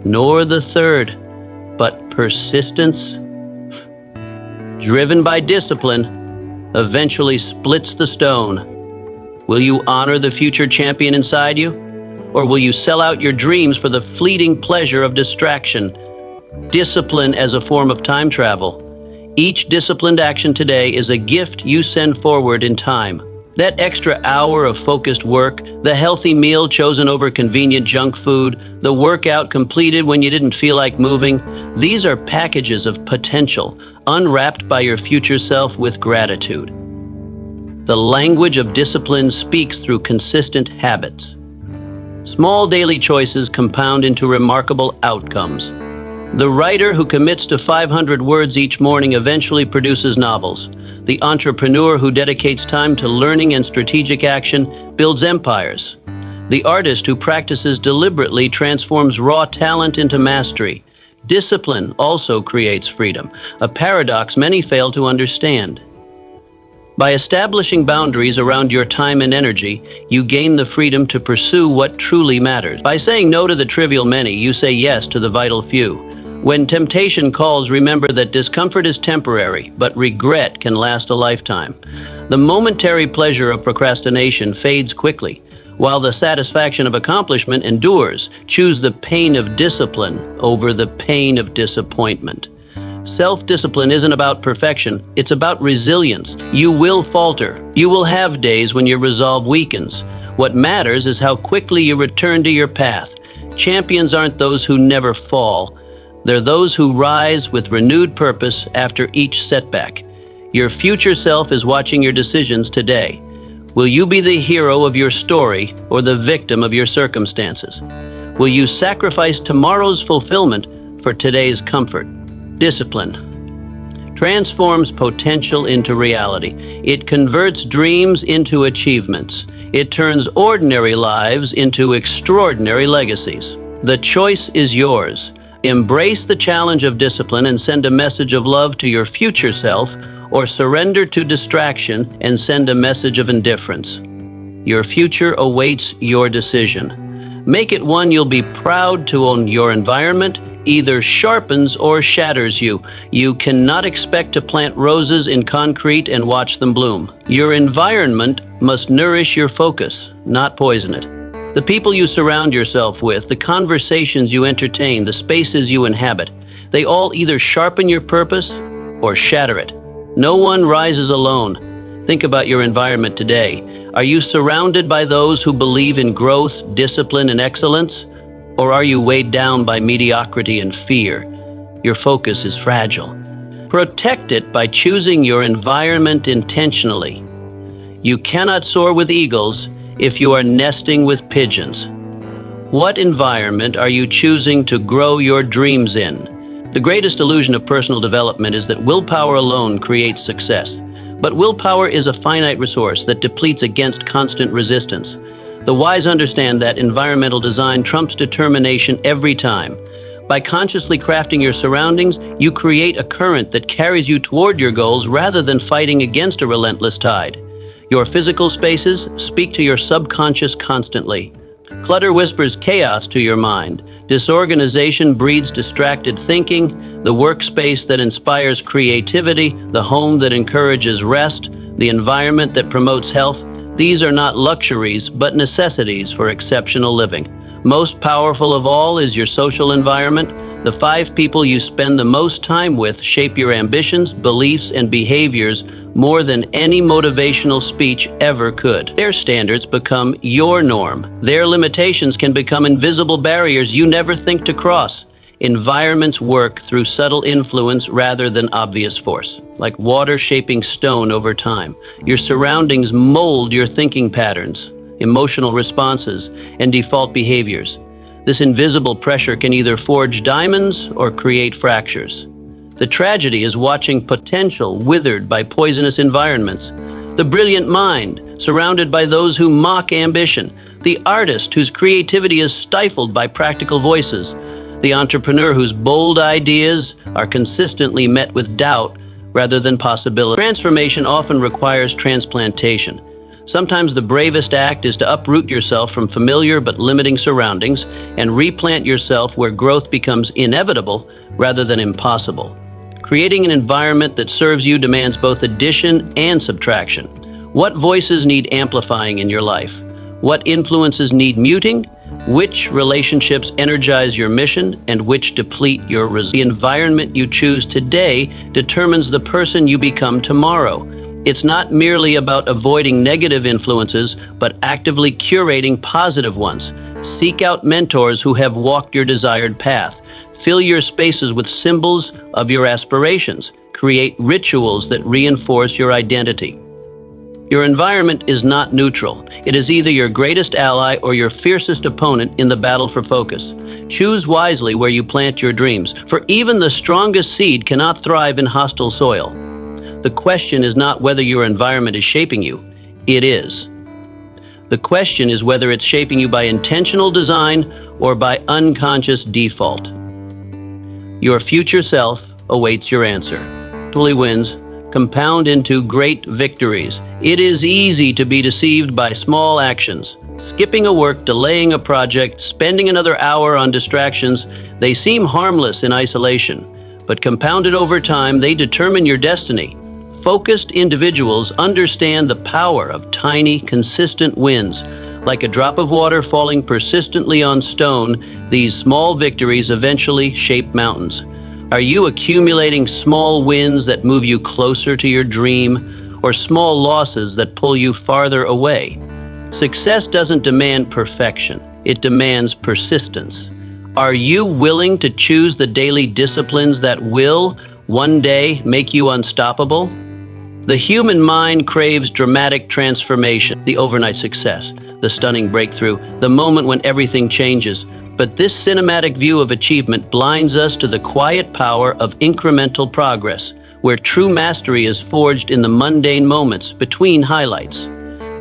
nor the third. But persistence, driven by discipline, eventually splits the stone. Will you honor the future champion inside you? Or will you sell out your dreams for the fleeting pleasure of distraction? Discipline as a form of time travel. Each disciplined action today is a gift you send forward in time. That extra hour of focused work, the healthy meal chosen over convenient junk food, the workout completed when you didn't feel like moving, these are packages of potential, unwrapped by your future self with gratitude. The language of discipline speaks through consistent habits. Small daily choices compound into remarkable outcomes. The writer who commits to 500 words each morning eventually produces novels. The entrepreneur who dedicates time to learning and strategic action builds empires. The artist who practices deliberately transforms raw talent into mastery. Discipline also creates freedom, a paradox many fail to understand. By establishing boundaries around your time and energy, you gain the freedom to pursue what truly matters. By saying no to the trivial many, you say yes to the vital few. When temptation calls, remember that discomfort is temporary, but regret can last a lifetime. The momentary pleasure of procrastination fades quickly, while the satisfaction of accomplishment endures. Choose the pain of discipline over the pain of disappointment. Self-discipline isn't about perfection, it's about resilience. You will falter. You will have days when your resolve weakens. What matters is how quickly you return to your path. Champions aren't those who never fall. They're those who rise with renewed purpose after each setback. Your future self is watching your decisions today. Will you be the hero of your story or the victim of your circumstances? Will you sacrifice tomorrow's fulfillment for today's comfort? Discipline transforms potential into reality. It converts dreams into achievements. It turns ordinary lives into extraordinary legacies. The choice is yours. Embrace the challenge of discipline and send a message of love to your future self, or surrender to distraction and send a message of indifference. Your future awaits your decision. Make it one you'll be proud to own. Your environment either sharpens or shatters you. You cannot expect to plant roses in concrete and watch them bloom. Your environment must nourish your focus, not poison it. The people you surround yourself with, the conversations you entertain, the spaces you inhabit, they all either sharpen your purpose or shatter it. No one rises alone. Think about your environment today. Are you surrounded by those who believe in growth, discipline, and excellence? Or are you weighed down by mediocrity and fear? Your focus is fragile. Protect it by choosing your environment intentionally. You cannot soar with eagles if you are nesting with pigeons. What environment are you choosing to grow your dreams in? The greatest illusion of personal development is that willpower alone creates success. But willpower is a finite resource that depletes against constant resistance. The wise understand that environmental design trumps determination every time. By consciously crafting your surroundings, you create a current that carries you toward your goals rather than fighting against a relentless tide. Your physical spaces speak to your subconscious constantly. Clutter whispers chaos to your mind. Disorganization breeds distracted thinking. The workspace that inspires creativity, the home that encourages rest, the environment that promotes health, these are not luxuries, but necessities for exceptional living. Most powerful of all is your social environment. The 5 people you spend the most time with shape your ambitions, beliefs, and behaviors more than any motivational speech ever could. Their standards become your norm. Their limitations can become invisible barriers you never think to cross. Environments work through subtle influence rather than obvious force, like water shaping stone over time. Your surroundings mold your thinking patterns, emotional responses, and default behaviors. This invisible pressure can either forge diamonds or create fractures. The tragedy is watching potential withered by poisonous environments. The brilliant mind, surrounded by those who mock ambition. The artist whose creativity is stifled by practical voices. The entrepreneur whose bold ideas are consistently met with doubt rather than possibility. Transformation often requires transplantation. Sometimes the bravest act is to uproot yourself from familiar but limiting surroundings and replant yourself where growth becomes inevitable rather than impossible. Creating an environment that serves you demands both addition and subtraction. What voices need amplifying in your life? What influences need muting? Which relationships energize your mission and which deplete your resilience? The environment you choose today determines the person you become tomorrow. It's not merely about avoiding negative influences, but actively curating positive ones. Seek out mentors who have walked your desired path. Fill your spaces with symbols of your aspirations. Create rituals that reinforce your identity. Your environment is not neutral. It is either your greatest ally or your fiercest opponent in the battle for focus. Choose wisely where you plant your dreams, for even the strongest seed cannot thrive in hostile soil. The question is not whether your environment is shaping you. It is. The question is whether it's shaping you by intentional design or by unconscious default. Your future self awaits your answer. Wins compound into great victories. It is easy to be deceived by small actions. Skipping a work, delaying a project, spending another hour on distractions, they seem harmless in isolation, but compounded over time, they determine your destiny. Focused individuals understand the power of tiny, consistent wins. Like a drop of water falling persistently on stone, these small victories eventually shape mountains. Are you accumulating small wins that move you closer to your dream, or small losses that pull you farther away? Success doesn't demand perfection, it demands persistence. Are you willing to choose the daily disciplines that will, one day, make you unstoppable? The human mind craves dramatic transformation, the overnight success, the stunning breakthrough, the moment when everything changes. But this cinematic view of achievement blinds us to the quiet power of incremental progress, where true mastery is forged in the mundane moments between highlights.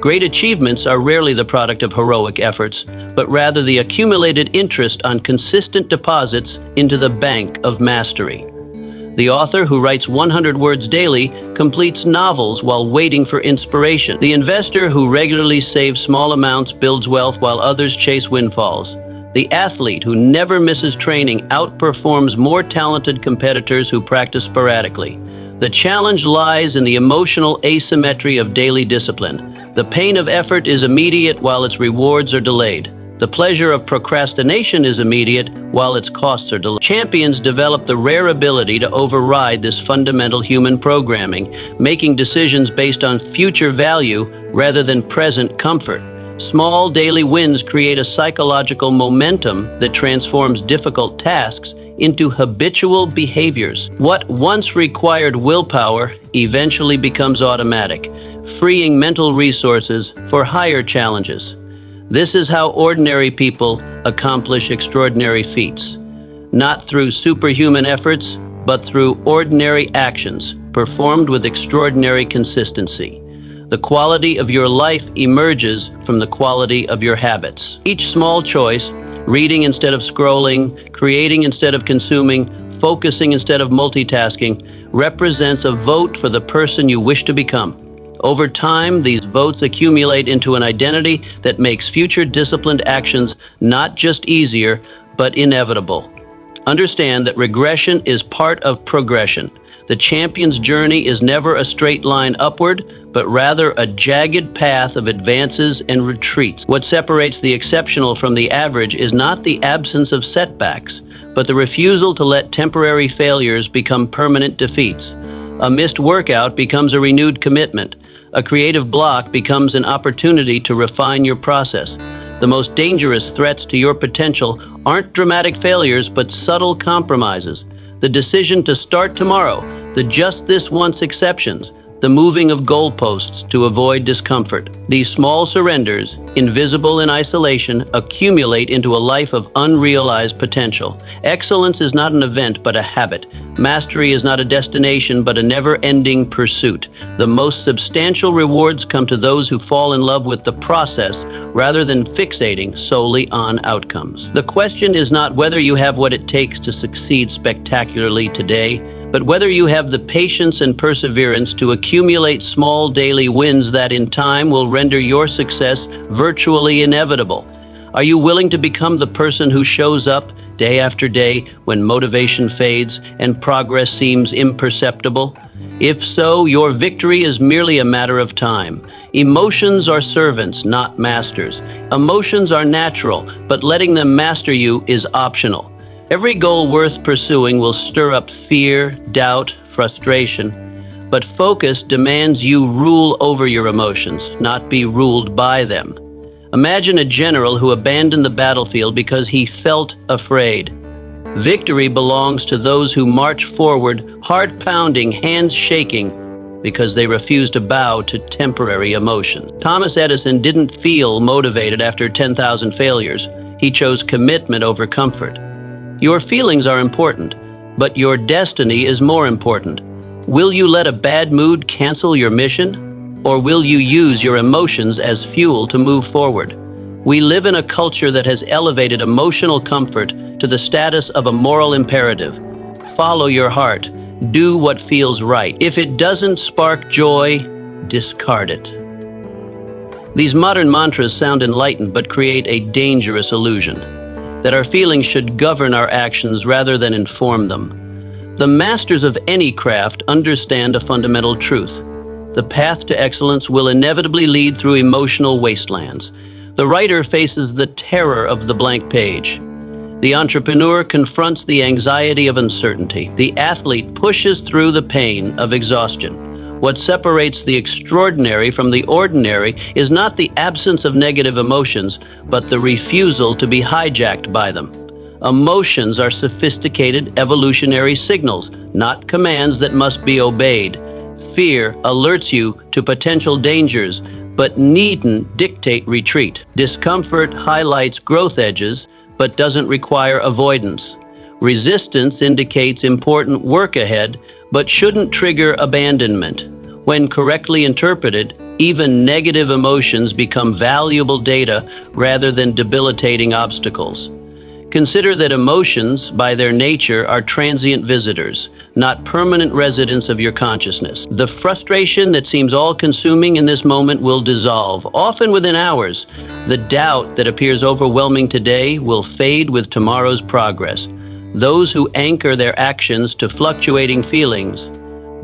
Great achievements are rarely the product of heroic efforts, but rather the accumulated interest on consistent deposits into the bank of mastery. The author who writes 100 words daily completes novels while waiting for inspiration. The investor who regularly saves small amounts builds wealth while others chase windfalls. The athlete who never misses training outperforms more talented competitors who practice sporadically. The challenge lies in the emotional asymmetry of daily discipline. The pain of effort is immediate while its rewards are delayed. The pleasure of procrastination is immediate while its costs are delayed. Champions develop the rare ability to override this fundamental human programming, making decisions based on future value rather than present comfort. Small daily wins create a psychological momentum that transforms difficult tasks into habitual behaviors. What once required willpower eventually becomes automatic, freeing mental resources for higher challenges. This is how ordinary people accomplish extraordinary feats, not through superhuman efforts, but through ordinary actions performed with extraordinary consistency. The quality of your life emerges from the quality of your habits. Each small choice, reading instead of scrolling, creating instead of consuming, focusing instead of multitasking, represents a vote for the person you wish to become. Over time, these votes accumulate into an identity that makes future disciplined actions not just easier, but inevitable. Understand that regression is part of progression. The champion's journey is never a straight line upward, but rather a jagged path of advances and retreats. What separates the exceptional from the average is not the absence of setbacks, but the refusal to let temporary failures become permanent defeats. A missed workout becomes a renewed commitment. A creative block becomes an opportunity to refine your process. The most dangerous threats to your potential aren't dramatic failures, but subtle compromises. The decision to start tomorrow, the just this once exceptions, the moving of goalposts to avoid discomfort. These small surrenders, invisible in isolation, accumulate into a life of unrealized potential. Excellence is not an event, but a habit. Mastery is not a destination, but a never-ending pursuit. The most substantial rewards come to those who fall in love with the process rather than fixating solely on outcomes. The question is not whether you have what it takes to succeed spectacularly today, but whether you have the patience and perseverance to accumulate small daily wins that in time will render your success virtually inevitable. Are you willing to become the person who shows up day after day when motivation fades and progress seems imperceptible? If so, your victory is merely a matter of time. Emotions are servants, not masters. Emotions are natural, but letting them master you is optional. Every goal worth pursuing will stir up fear, doubt, frustration, but focus demands you rule over your emotions, not be ruled by them. Imagine a general who abandoned the battlefield because he felt afraid. Victory belongs to those who march forward, heart pounding, hands shaking, because they refuse to bow to temporary emotions. Thomas Edison didn't feel motivated after 10,000 failures. He chose commitment over comfort. Your feelings are important, but your destiny is more important. Will you let a bad mood cancel your mission? Or will you use your emotions as fuel to move forward? We live in a culture that has elevated emotional comfort to the status of a moral imperative. Follow your heart. Do what feels right. If it doesn't spark joy, discard it. These modern mantras sound enlightened but create a dangerous illusion that our feelings should govern our actions rather than inform them. The masters of any craft understand a fundamental truth. The path to excellence will inevitably lead through emotional wastelands. The writer faces the terror of the blank page. The entrepreneur confronts the anxiety of uncertainty. The athlete pushes through the pain of exhaustion. What separates the extraordinary from the ordinary is not the absence of negative emotions, but the refusal to be hijacked by them. Emotions are sophisticated evolutionary signals, not commands that must be obeyed. Fear alerts you to potential dangers, but needn't dictate retreat. Discomfort highlights growth edges, but doesn't require avoidance. Resistance indicates important work ahead, but shouldn't trigger abandonment. When correctly interpreted, even negative emotions become valuable data rather than debilitating obstacles. Consider that emotions, by their nature, are transient visitors, not permanent residents of your consciousness. The frustration that seems all-consuming in this moment will dissolve, often within hours. The doubt that appears overwhelming today will fade with tomorrow's progress. Those who anchor their actions to fluctuating feelings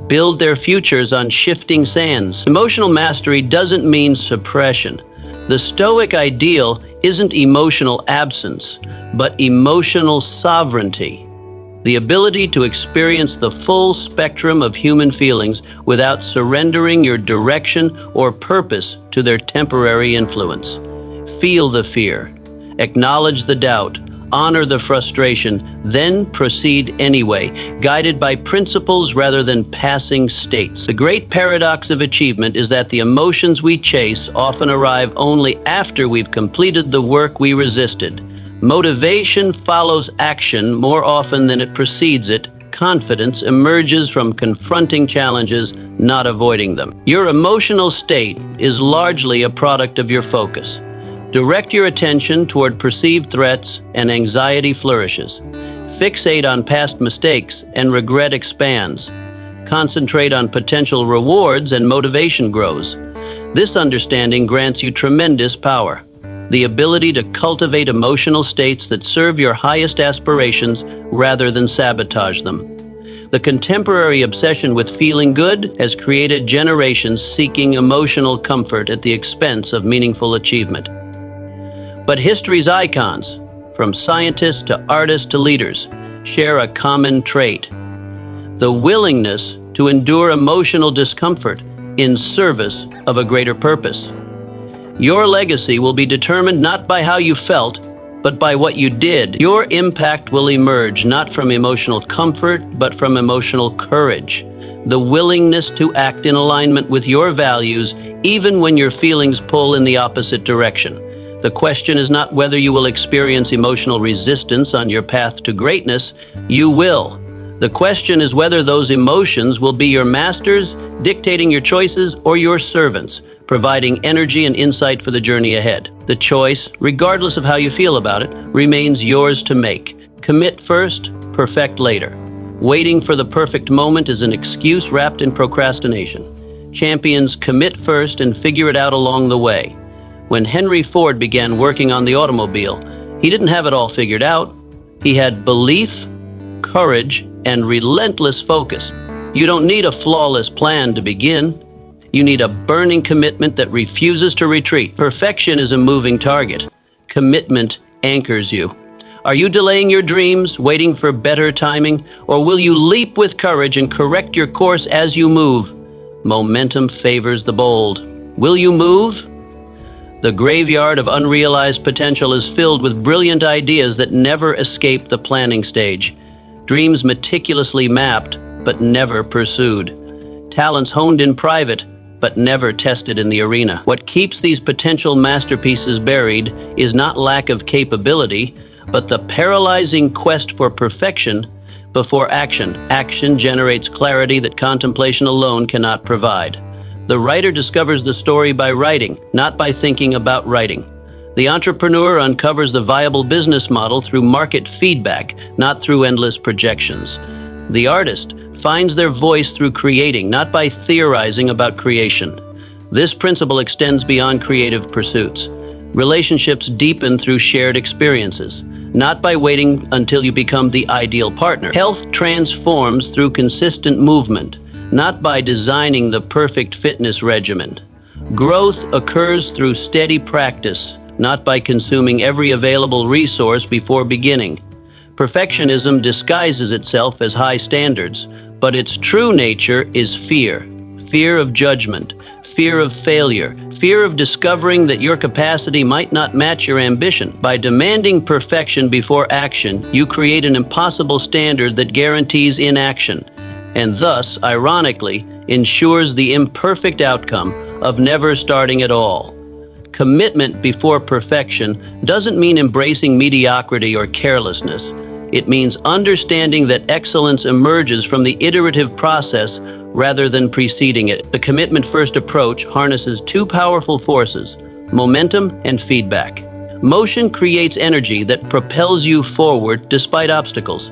build their futures on shifting sands. Emotional mastery doesn't mean suppression. The Stoic ideal isn't emotional absence, but emotional sovereignty. The ability to experience the full spectrum of human feelings without surrendering your direction or purpose to their temporary influence. Feel the fear, acknowledge the doubt, honor the frustration, then proceed anyway, guided by principles rather than passing states. The great paradox of achievement is that the emotions we chase often arrive only after we've completed the work we resisted. Motivation follows action more often than it precedes it. Confidence emerges from confronting challenges, not avoiding them. Your emotional state is largely a product of your focus. Direct your attention toward perceived threats and anxiety flourishes. Fixate on past mistakes and regret expands. Concentrate on potential rewards and motivation grows. This understanding grants you tremendous power. The ability to cultivate emotional states that serve your highest aspirations rather than sabotage them. The contemporary obsession with feeling good has created generations seeking emotional comfort at the expense of meaningful achievement. But history's icons, from scientists to artists to leaders, share a common trait: the willingness to endure emotional discomfort in service of a greater purpose. Your legacy will be determined not by how you felt, but by what you did. Your impact will emerge not from emotional comfort, but from emotional courage. The willingness to act in alignment with your values, even when your feelings pull in the opposite direction. The question is not whether you will experience emotional resistance on your path to greatness. You will. The question is whether those emotions will be your masters, dictating your choices, or your servants, providing energy and insight for the journey ahead. The choice, regardless of how you feel about it, remains yours to make. Commit first, perfect later. Waiting for the perfect moment is an excuse wrapped in procrastination. Champions commit first and figure it out along the way. When Henry Ford began working on the automobile, he didn't have it all figured out. He had belief, courage, and relentless focus. You don't need a flawless plan to begin. You need a burning commitment that refuses to retreat. Perfection is a moving target. Commitment anchors you. Are you delaying your dreams, waiting for better timing, or will you leap with courage and correct your course as you move? Momentum favors the bold. Will you move? The graveyard of unrealized potential is filled with brilliant ideas that never escape the planning stage. Dreams meticulously mapped, but never pursued. talents honed in private, but never tested in the arena. What keeps these potential masterpieces buried is not lack of capability, but the paralyzing quest for perfection before action. Action generates clarity that contemplation alone cannot provide. The writer discovers the story by writing, not by thinking about writing. The entrepreneur uncovers the viable business model through market feedback, not through endless projections. The artist finds their voice through creating, not by theorizing about creation. This principle extends beyond creative pursuits. Relationships deepen through shared experiences, not by waiting until you become the ideal partner. Health transforms through consistent movement, not by designing the perfect fitness regimen. Growth occurs through steady practice, not by consuming every available resource before beginning. Perfectionism disguises itself as high standards, but its true nature is fear. Fear of judgment, fear of failure, fear of discovering that your capacity might not match your ambition. By demanding perfection before action, you create an impossible standard that guarantees inaction, and thus, ironically, ensures the imperfect outcome of never starting at all. Commitment before perfection doesn't mean embracing mediocrity or carelessness. It means understanding that excellence emerges from the iterative process rather than preceding it. The commitment-first approach harnesses two powerful forces, momentum and feedback. Motion creates energy that propels you forward despite obstacles.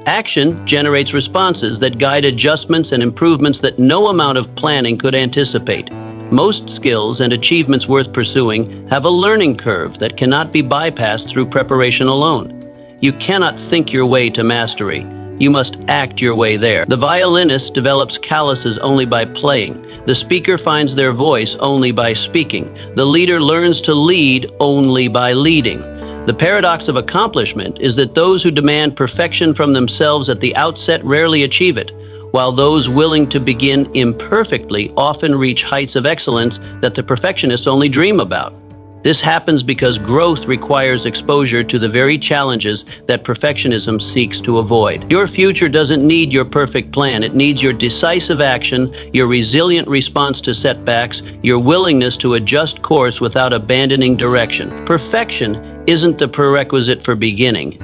Action generates responses that guide adjustments and improvements that no amount of planning could anticipate. Most skills and achievements worth pursuing have a learning curve that cannot be bypassed through preparation alone. You cannot think your way to mastery. You must act your way there. The violinist develops calluses only by playing. The speaker finds their voice only by speaking. The leader learns to lead only by leading. The paradox of accomplishment is that those who demand perfection from themselves at the outset rarely achieve it, while those willing to begin imperfectly often reach heights of excellence that the perfectionists only dream about. This happens because growth requires exposure to the very challenges that perfectionism seeks to avoid. Your future doesn't need your perfect plan. It needs your decisive action, your resilient response to setbacks, your willingness to adjust course without abandoning direction. Perfection isn't the prerequisite for beginning.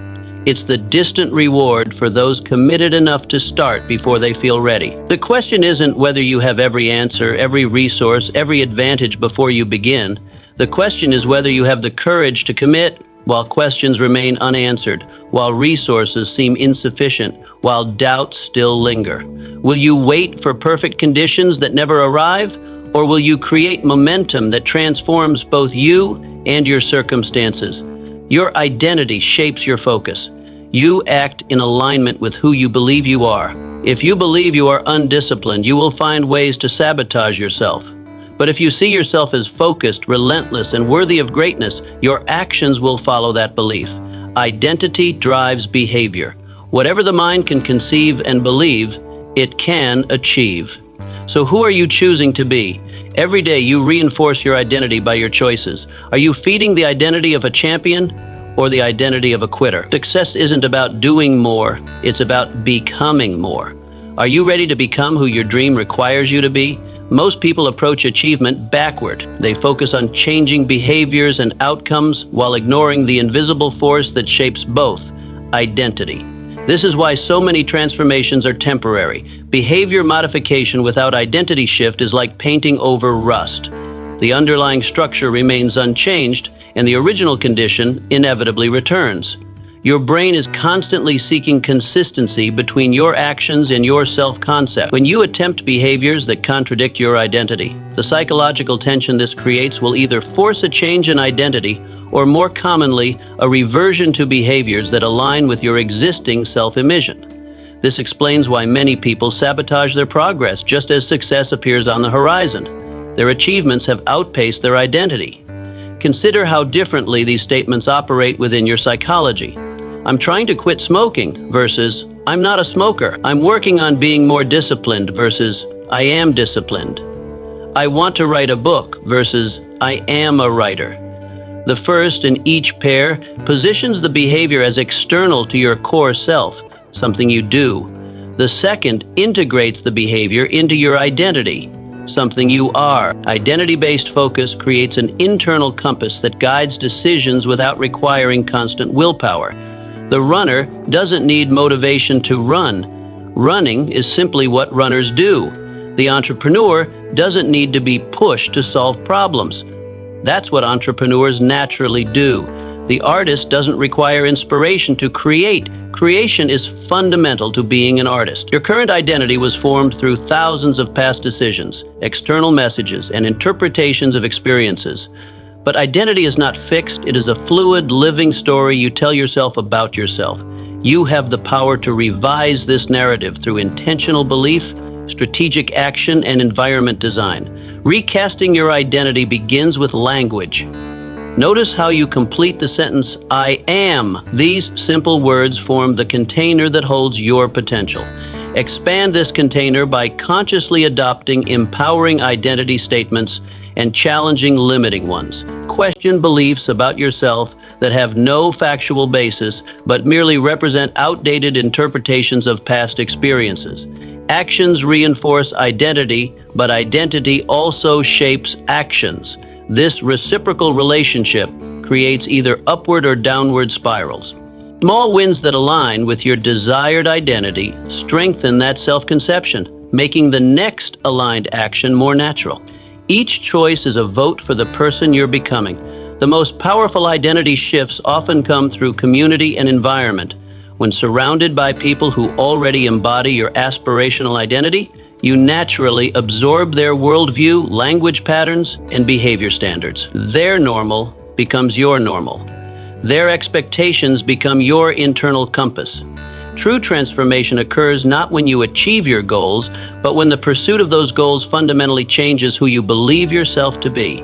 It's the distant reward for those committed enough to start before they feel ready. The question isn't whether you have every answer, every resource, every advantage before you begin. The question is whether you have the courage to commit while questions remain unanswered, while resources seem insufficient, while doubts still linger. Will you wait for perfect conditions that never arrive, or will you create momentum that transforms both you and your circumstances? Your identity shapes your focus. You act in alignment with who you believe you are. If you believe you are undisciplined, you will find ways to sabotage yourself. But if you see yourself as focused, relentless, and worthy of greatness, your actions will follow that belief. Identity drives behavior. Whatever the mind can conceive and believe, it can achieve. So who are you choosing to be? Every day you reinforce your identity by your choices. Are you feeding the identity of a champion or the identity of a quitter? Success isn't about doing more, it's about becoming more. Are you ready to become who your dream requires you to be? Most people approach achievement backward. They focus on changing behaviors and outcomes while ignoring the invisible force that shapes both: identity. This is why so many transformations are temporary. Behavior modification without identity shift is like painting over rust. The underlying structure remains unchanged, and the original condition inevitably returns. Your brain is constantly seeking consistency between your actions and your self-concept. When you attempt behaviors that contradict your identity, the psychological tension this creates will either force a change in identity or, more commonly, a reversion to behaviors that align with your existing self-image. This explains why many people sabotage their progress just as success appears on the horizon. Their achievements have outpaced their identity. Consider how differently these statements operate within your psychology. I'm trying to quit smoking versus I'm not a smoker. I'm working on being more disciplined versus I am disciplined. I want to write a book versus I am a writer. The first in each pair positions the behavior as external to your core self, something you do. The second integrates the behavior into your identity, something you are. Identity-based focus creates an internal compass that guides decisions without requiring constant willpower. The runner doesn't need motivation to run. Running is simply what runners do. The entrepreneur doesn't need to be pushed to solve problems. That's what entrepreneurs naturally do. The artist doesn't require inspiration to create. Creation is fundamental to being an artist. Your current identity was formed through thousands of past decisions, external messages, and interpretations of experiences. But identity is not fixed. It is a fluid, living story you tell yourself about yourself. You have the power to revise this narrative through intentional belief, strategic action, and environment design. Recasting your identity begins with language. Notice how you complete the sentence, I am. These simple words form the container that holds your potential. Expand this container by consciously adopting empowering identity statements and challenging limiting ones. Question beliefs about yourself that have no factual basis but merely represent outdated interpretations of past experiences. Actions reinforce identity, but identity also shapes actions. This reciprocal relationship creates either upward or downward spirals. Small wins that align with your desired identity strengthen that self-conception, making the next aligned action more natural. Each choice is a vote for the person you're becoming. The most powerful identity shifts often come through community and environment. When surrounded by people who already embody your aspirational identity, you naturally absorb their worldview, language patterns, and behavior standards. Their normal becomes your normal. Their expectations become your internal compass. True transformation occurs not when you achieve your goals, but when the pursuit of those goals fundamentally changes who you believe yourself to be.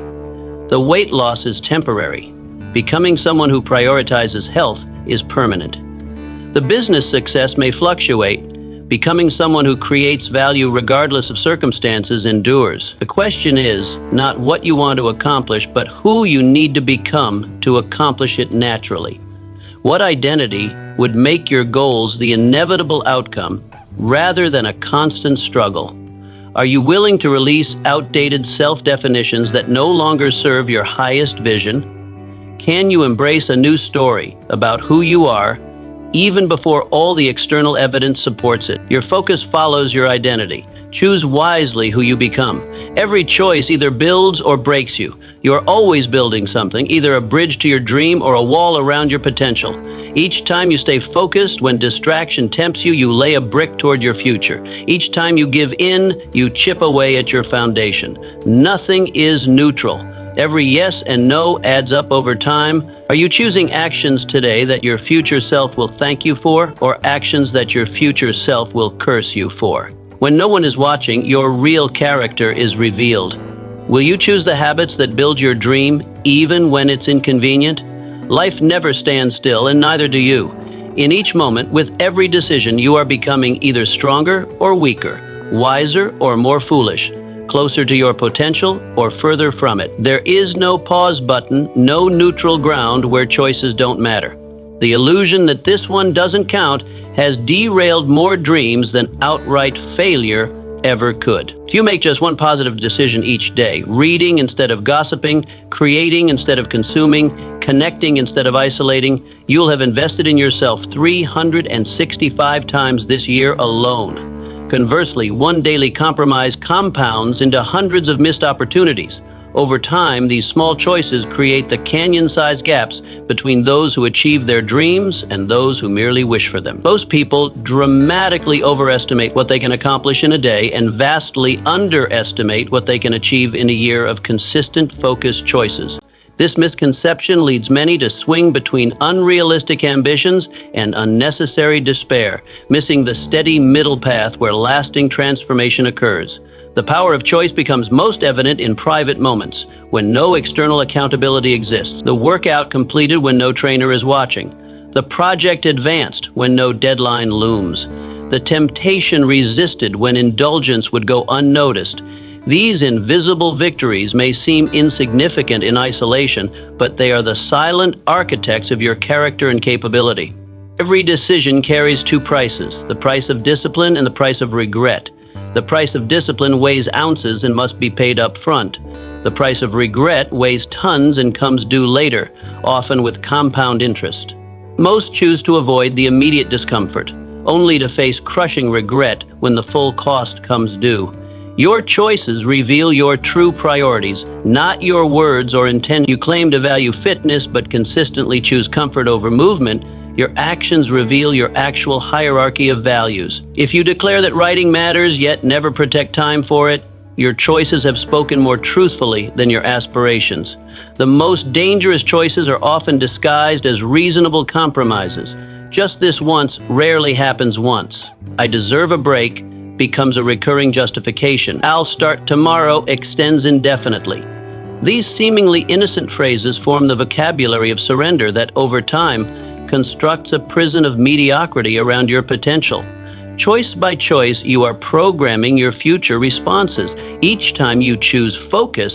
The weight loss is temporary. Becoming someone who prioritizes health is permanent. The business success may fluctuate. Becoming someone who creates value regardless of circumstances endures. The question is not what you want to accomplish, but who you need to become to accomplish it naturally. What identity would make your goals the inevitable outcome rather than a constant struggle? Are you willing to release outdated self-definitions that no longer serve your highest vision? Can you embrace a new story about who you are even before all the external evidence supports it? Your focus follows your identity. Choose wisely who you become. Every choice either builds or breaks you. You're always building something, either a bridge to your dream or a wall around your potential. Each time you stay focused, when distraction tempts you, you lay a brick toward your future. Each time you give in, you chip away at your foundation. Nothing is neutral. Every yes and no adds up over time. Are you choosing actions today that your future self will thank you for, or actions that your future self will curse you for? When no one is watching, your real character is revealed. Will you choose the habits that build your dream, even when it's inconvenient? Life never stands still, and neither do you. In each moment, with every decision, you are becoming either stronger or weaker, wiser or more foolish, closer to your potential or further from it. There is no pause button, no neutral ground where choices don't matter. The illusion that this one doesn't count has derailed more dreams than outright failure ever could. If you make just one positive decision each day, reading instead of gossiping, creating instead of consuming, connecting instead of isolating, you'll have invested in yourself 365 times this year alone. Conversely, one daily compromise compounds into hundreds of missed opportunities. Over time, these small choices create the canyon-sized gaps between those who achieve their dreams and those who merely wish for them. Most people dramatically overestimate what they can accomplish in a day and vastly underestimate what they can achieve in a year of consistent, focused choices. This misconception leads many to swing between unrealistic ambitions and unnecessary despair, missing the steady middle path where lasting transformation occurs. The power of choice becomes most evident in private moments, when no external accountability exists. The workout completed when no trainer is watching. The project advanced when no deadline looms. The temptation resisted when indulgence would go unnoticed. These invisible victories may seem insignificant in isolation, but they are the silent architects of your character and capability. Every decision carries two prices, the price of discipline and the price of regret. The price of discipline weighs ounces and must be paid up front. The price of regret weighs tons and comes due later, often with compound interest. Most choose to avoid the immediate discomfort, only to face crushing regret when the full cost comes due. Your choices reveal your true priorities, not your words or intent. You claim to value fitness but consistently choose comfort over movement. Your actions reveal your actual hierarchy of values. If you declare that writing matters yet never protect time for it, your choices have spoken more truthfully than your aspirations. The most dangerous choices are often disguised as reasonable compromises. Just this once rarely happens once. I deserve a break becomes a recurring justification. I'll start tomorrow extends indefinitely. These seemingly innocent phrases form the vocabulary of surrender that, over time, constructs a prison of mediocrity around your potential. Choice by choice, you are programming your future responses. Each time you choose focus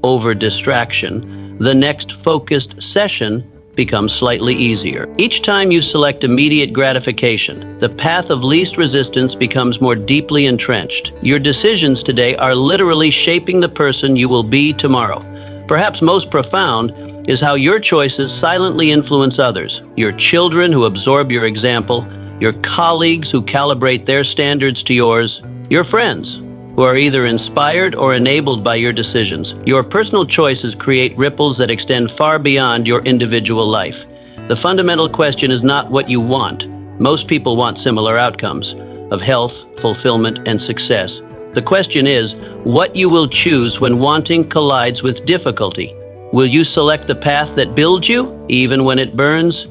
over distraction, the next focused session becomes slightly easier. Each time you select immediate gratification, the path of least resistance becomes more deeply entrenched. Your decisions today are literally shaping the person you will be tomorrow. Perhaps most profound is how your choices silently influence others. Your children who absorb your example, your colleagues who calibrate their standards to yours, your friends who are either inspired or enabled by your decisions. Your personal choices create ripples that extend far beyond your individual life. The fundamental question is not what you want. Most people want similar outcomes of health, fulfillment, and success. The question is what you will choose when wanting collides with difficulty. Will you select the path that builds you, even when it burns?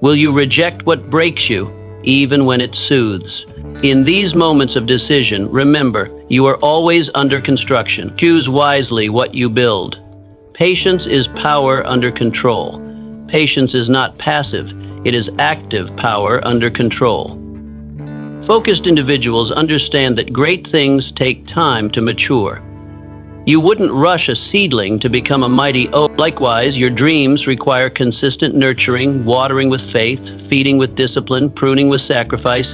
Will you reject what breaks you, even when it soothes? In these moments of decision, remember, you are always under construction. Choose wisely what you build. Patience is power under control. Patience is not passive, it is active power under control. Focused individuals understand that great things take time to mature. You wouldn't rush a seedling to become a mighty oak. Likewise, your dreams require consistent nurturing, watering with faith, feeding with discipline, pruning with sacrifice.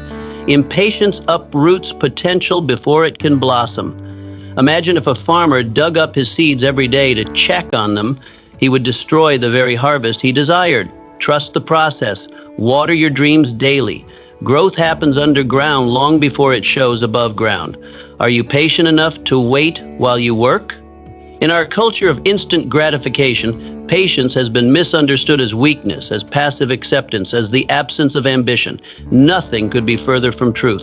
Impatience uproots potential before it can blossom. Imagine if a farmer dug up his seeds every day to check on them, he would destroy the very harvest he desired. Trust the process. Water your dreams daily. Growth happens underground long before it shows above ground. Are you patient enough to wait while you work? In our culture of instant gratification, patience has been misunderstood as weakness, as passive acceptance, as the absence of ambition. Nothing could be further from truth.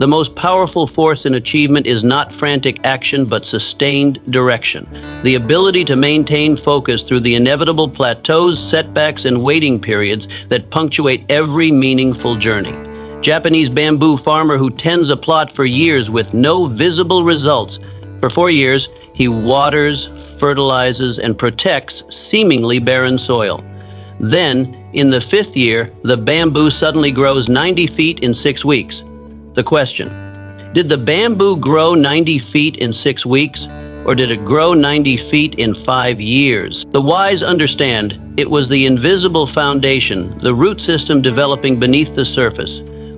The most powerful force in achievement is not frantic action, but sustained direction. The ability to maintain focus through the inevitable plateaus, setbacks, and waiting periods that punctuate every meaningful journey. Japanese bamboo farmer who tends a plot for years with no visible results. For 4 years, he waters, fertilizes, and protects seemingly barren soil. Then, in the 5th year, the bamboo suddenly grows 90 feet in 6 weeks. The question, did the bamboo grow 90 feet in 6 weeks, or did it grow 90 feet in 5 years? The wise understand it was the invisible foundation, the root system developing beneath the surface,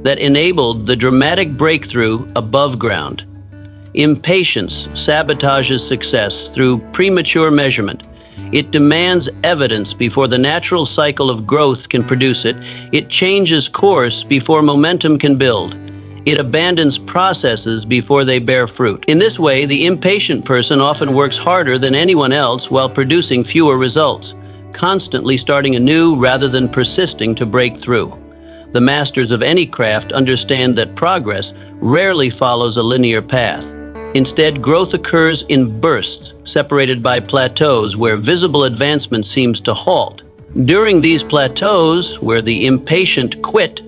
that enabled the dramatic breakthrough above ground. Impatience sabotages success through premature measurement. It demands evidence before the natural cycle of growth can produce it. It changes course before momentum can build. It abandons processes before they bear fruit. In this way, the impatient person often works harder than anyone else while producing fewer results, constantly starting anew rather than persisting to break through. The masters of any craft understand that progress rarely follows a linear path. Instead, growth occurs in bursts, separated by plateaus where visible advancement seems to halt. During these plateaus, where the impatient quit,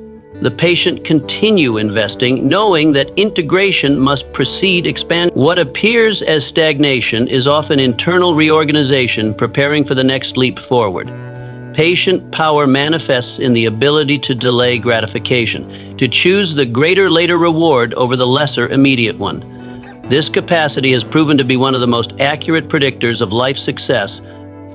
the patient continue investing, knowing that integration must precede expansion. What appears as stagnation is often internal reorganization preparing for the next leap forward. Patient power manifests in the ability to delay gratification, to choose the greater later reward over the lesser immediate one. This capacity has proven to be one of the most accurate predictors of life success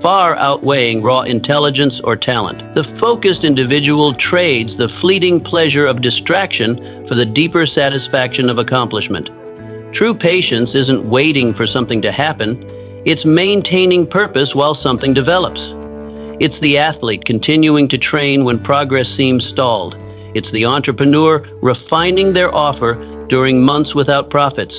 far outweighing raw intelligence or talent. The focused individual trades the fleeting pleasure of distraction for the deeper satisfaction of accomplishment. True patience isn't waiting for something to happen, it's maintaining purpose while something develops. It's the athlete continuing to train when progress seems stalled. It's the entrepreneur refining their offer during months without profits.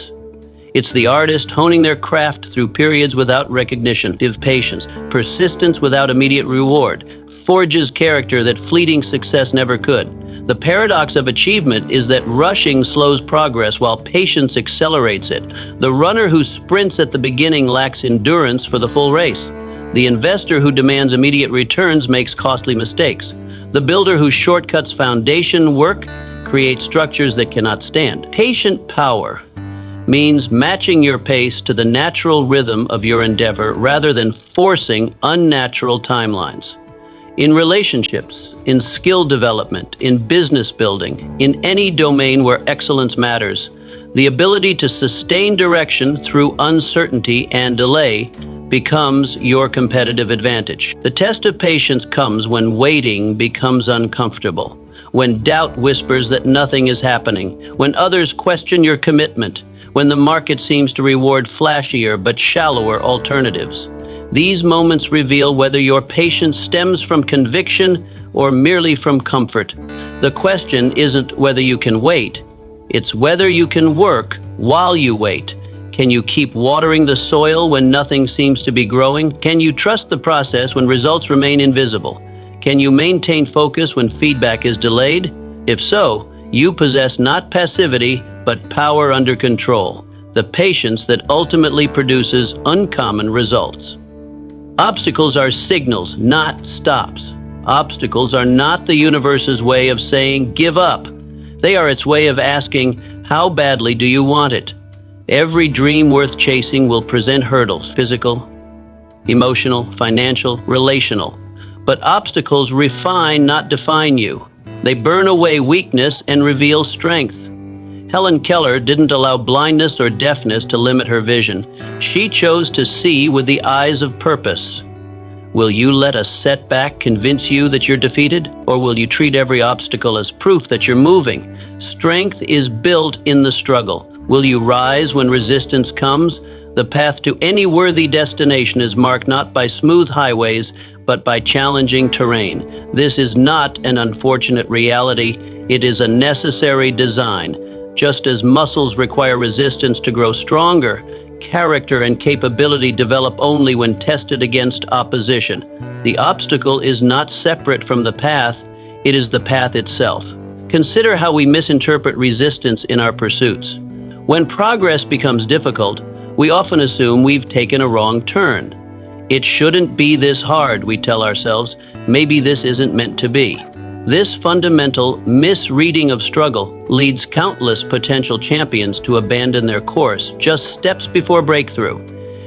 It's the artist honing their craft through periods without recognition. Patience, persistence without immediate reward, forges character that fleeting success never could. The paradox of achievement is that rushing slows progress while patience accelerates it. The runner who sprints at the beginning lacks endurance for the full race. The investor who demands immediate returns makes costly mistakes. The builder who shortcuts foundation work creates structures that cannot stand. Patient power means matching your pace to the natural rhythm of your endeavor rather than forcing unnatural timelines. In relationships, in skill development, in business building, in any domain where excellence matters, the ability to sustain direction through uncertainty and delay becomes your competitive advantage. The test of patience comes when waiting becomes uncomfortable, when doubt whispers that nothing is happening, when others question your commitment, when the market seems to reward flashier but shallower alternatives. These moments reveal whether your patience stems from conviction or merely from comfort. The question isn't whether you can wait, it's whether you can work while you wait. Can you keep watering the soil when nothing seems to be growing? Can you trust the process when results remain invisible? Can you maintain focus when feedback is delayed? If so, you possess not passivity, but power under control, the patience that ultimately produces uncommon results. Obstacles are signals, not stops. Obstacles are not the universe's way of saying, give up. They are its way of asking, how badly do you want it? Every dream worth chasing will present hurdles, physical, emotional, financial, relational. But obstacles refine, not define you. They burn away weakness and reveal strength. Helen Keller didn't allow blindness or deafness to limit her vision. She chose to see with the eyes of purpose. Will you let a setback convince you that you're defeated? Or will you treat every obstacle as proof that you're moving? Strength is built in the struggle. Will you rise when resistance comes? The path to any worthy destination is marked not by smooth highways, but by challenging terrain. This is not an unfortunate reality. It is a necessary design. Just as muscles require resistance to grow stronger, character and capability develop only when tested against opposition. The obstacle is not separate from the path, it is the path itself. Consider how we misinterpret resistance in our pursuits. When progress becomes difficult, we often assume we've taken a wrong turn. It shouldn't be this hard, we tell ourselves. Maybe this isn't meant to be. This fundamental misreading of struggle leads countless potential champions to abandon their course just steps before breakthrough.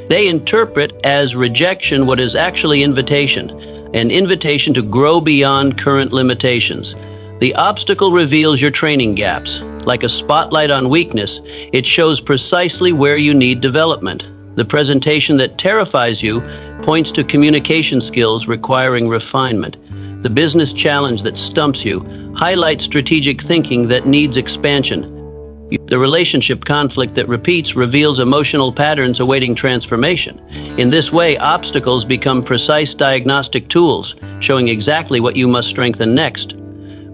They interpret as rejection what is actually invitation, an invitation to grow beyond current limitations. The obstacle reveals your training gaps. Like a spotlight on weakness, it shows precisely where you need development. The presentation that terrifies you points to communication skills requiring refinement. The business challenge that stumps you highlights strategic thinking that needs expansion. The relationship conflict that repeats reveals emotional patterns awaiting transformation. In this way, obstacles become precise diagnostic tools, showing exactly what you must strengthen next.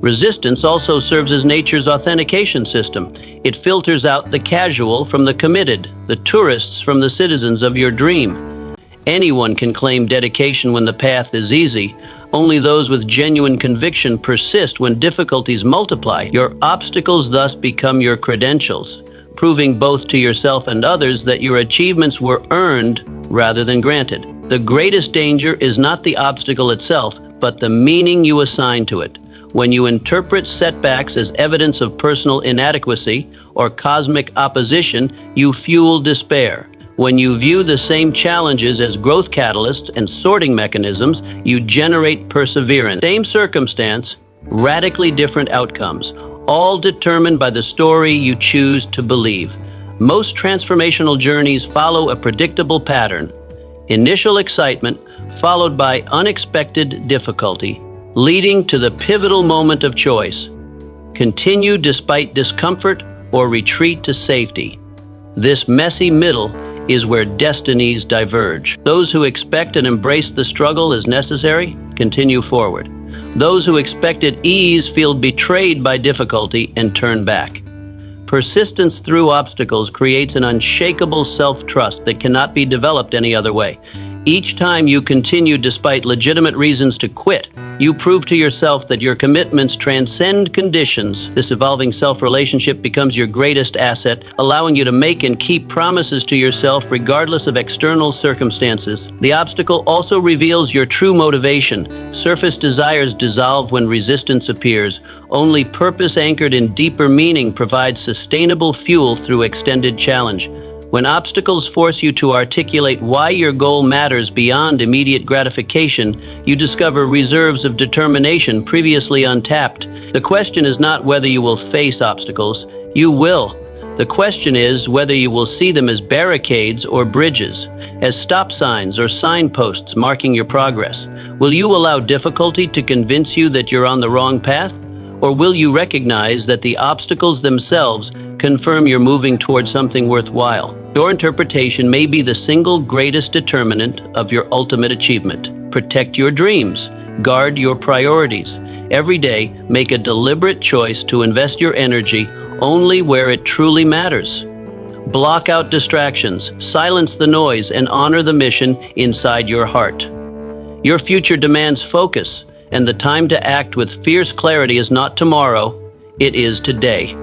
Resistance also serves as nature's authentication system. It filters out the casual from the committed, the tourists from the citizens of your dream. Anyone can claim dedication when the path is easy. Only those with genuine conviction persist when difficulties multiply. Your obstacles thus become your credentials, proving both to yourself and others that your achievements were earned rather than granted. The greatest danger is not the obstacle itself, but the meaning you assign to it. When you interpret setbacks as evidence of personal inadequacy or cosmic opposition, you fuel despair. When you view the same challenges as growth catalysts and sorting mechanisms, you generate perseverance. Same circumstance, radically different outcomes, all determined by the story you choose to believe. Most transformational journeys follow a predictable pattern. Initial excitement followed by unexpected difficulty, leading to the pivotal moment of choice. Continue despite discomfort or retreat to safety. This messy middle is where destinies diverge. Those who expect and embrace the struggle as necessary continue forward. Those who expected ease feel betrayed by difficulty and turn back. Persistence through obstacles creates an unshakable self-trust that cannot be developed any other way. Each time you continue despite legitimate reasons to quit, you prove to yourself that your commitments transcend conditions. This evolving self-relationship becomes your greatest asset, allowing you to make and keep promises to yourself regardless of external circumstances. The obstacle also reveals your true motivation. Surface desires dissolve when resistance appears. Only purpose anchored in deeper meaning provides sustainable fuel through extended challenge. When obstacles force you to articulate why your goal matters beyond immediate gratification, you discover reserves of determination previously untapped. The question is not whether you will face obstacles. You will. The question is whether you will see them as barricades or bridges, as stop signs or signposts marking your progress. Will you allow difficulty to convince you that you're on the wrong path? Or will you recognize that the obstacles themselves confirm you're moving towards something worthwhile? Your interpretation may be the single greatest determinant of your ultimate achievement. Protect your dreams. Guard your priorities. Every day, make a deliberate choice to invest your energy only where it truly matters. Block out distractions, silence the noise, and honor the mission inside your heart. Your future demands focus, and the time to act with fierce clarity is not tomorrow, it is today.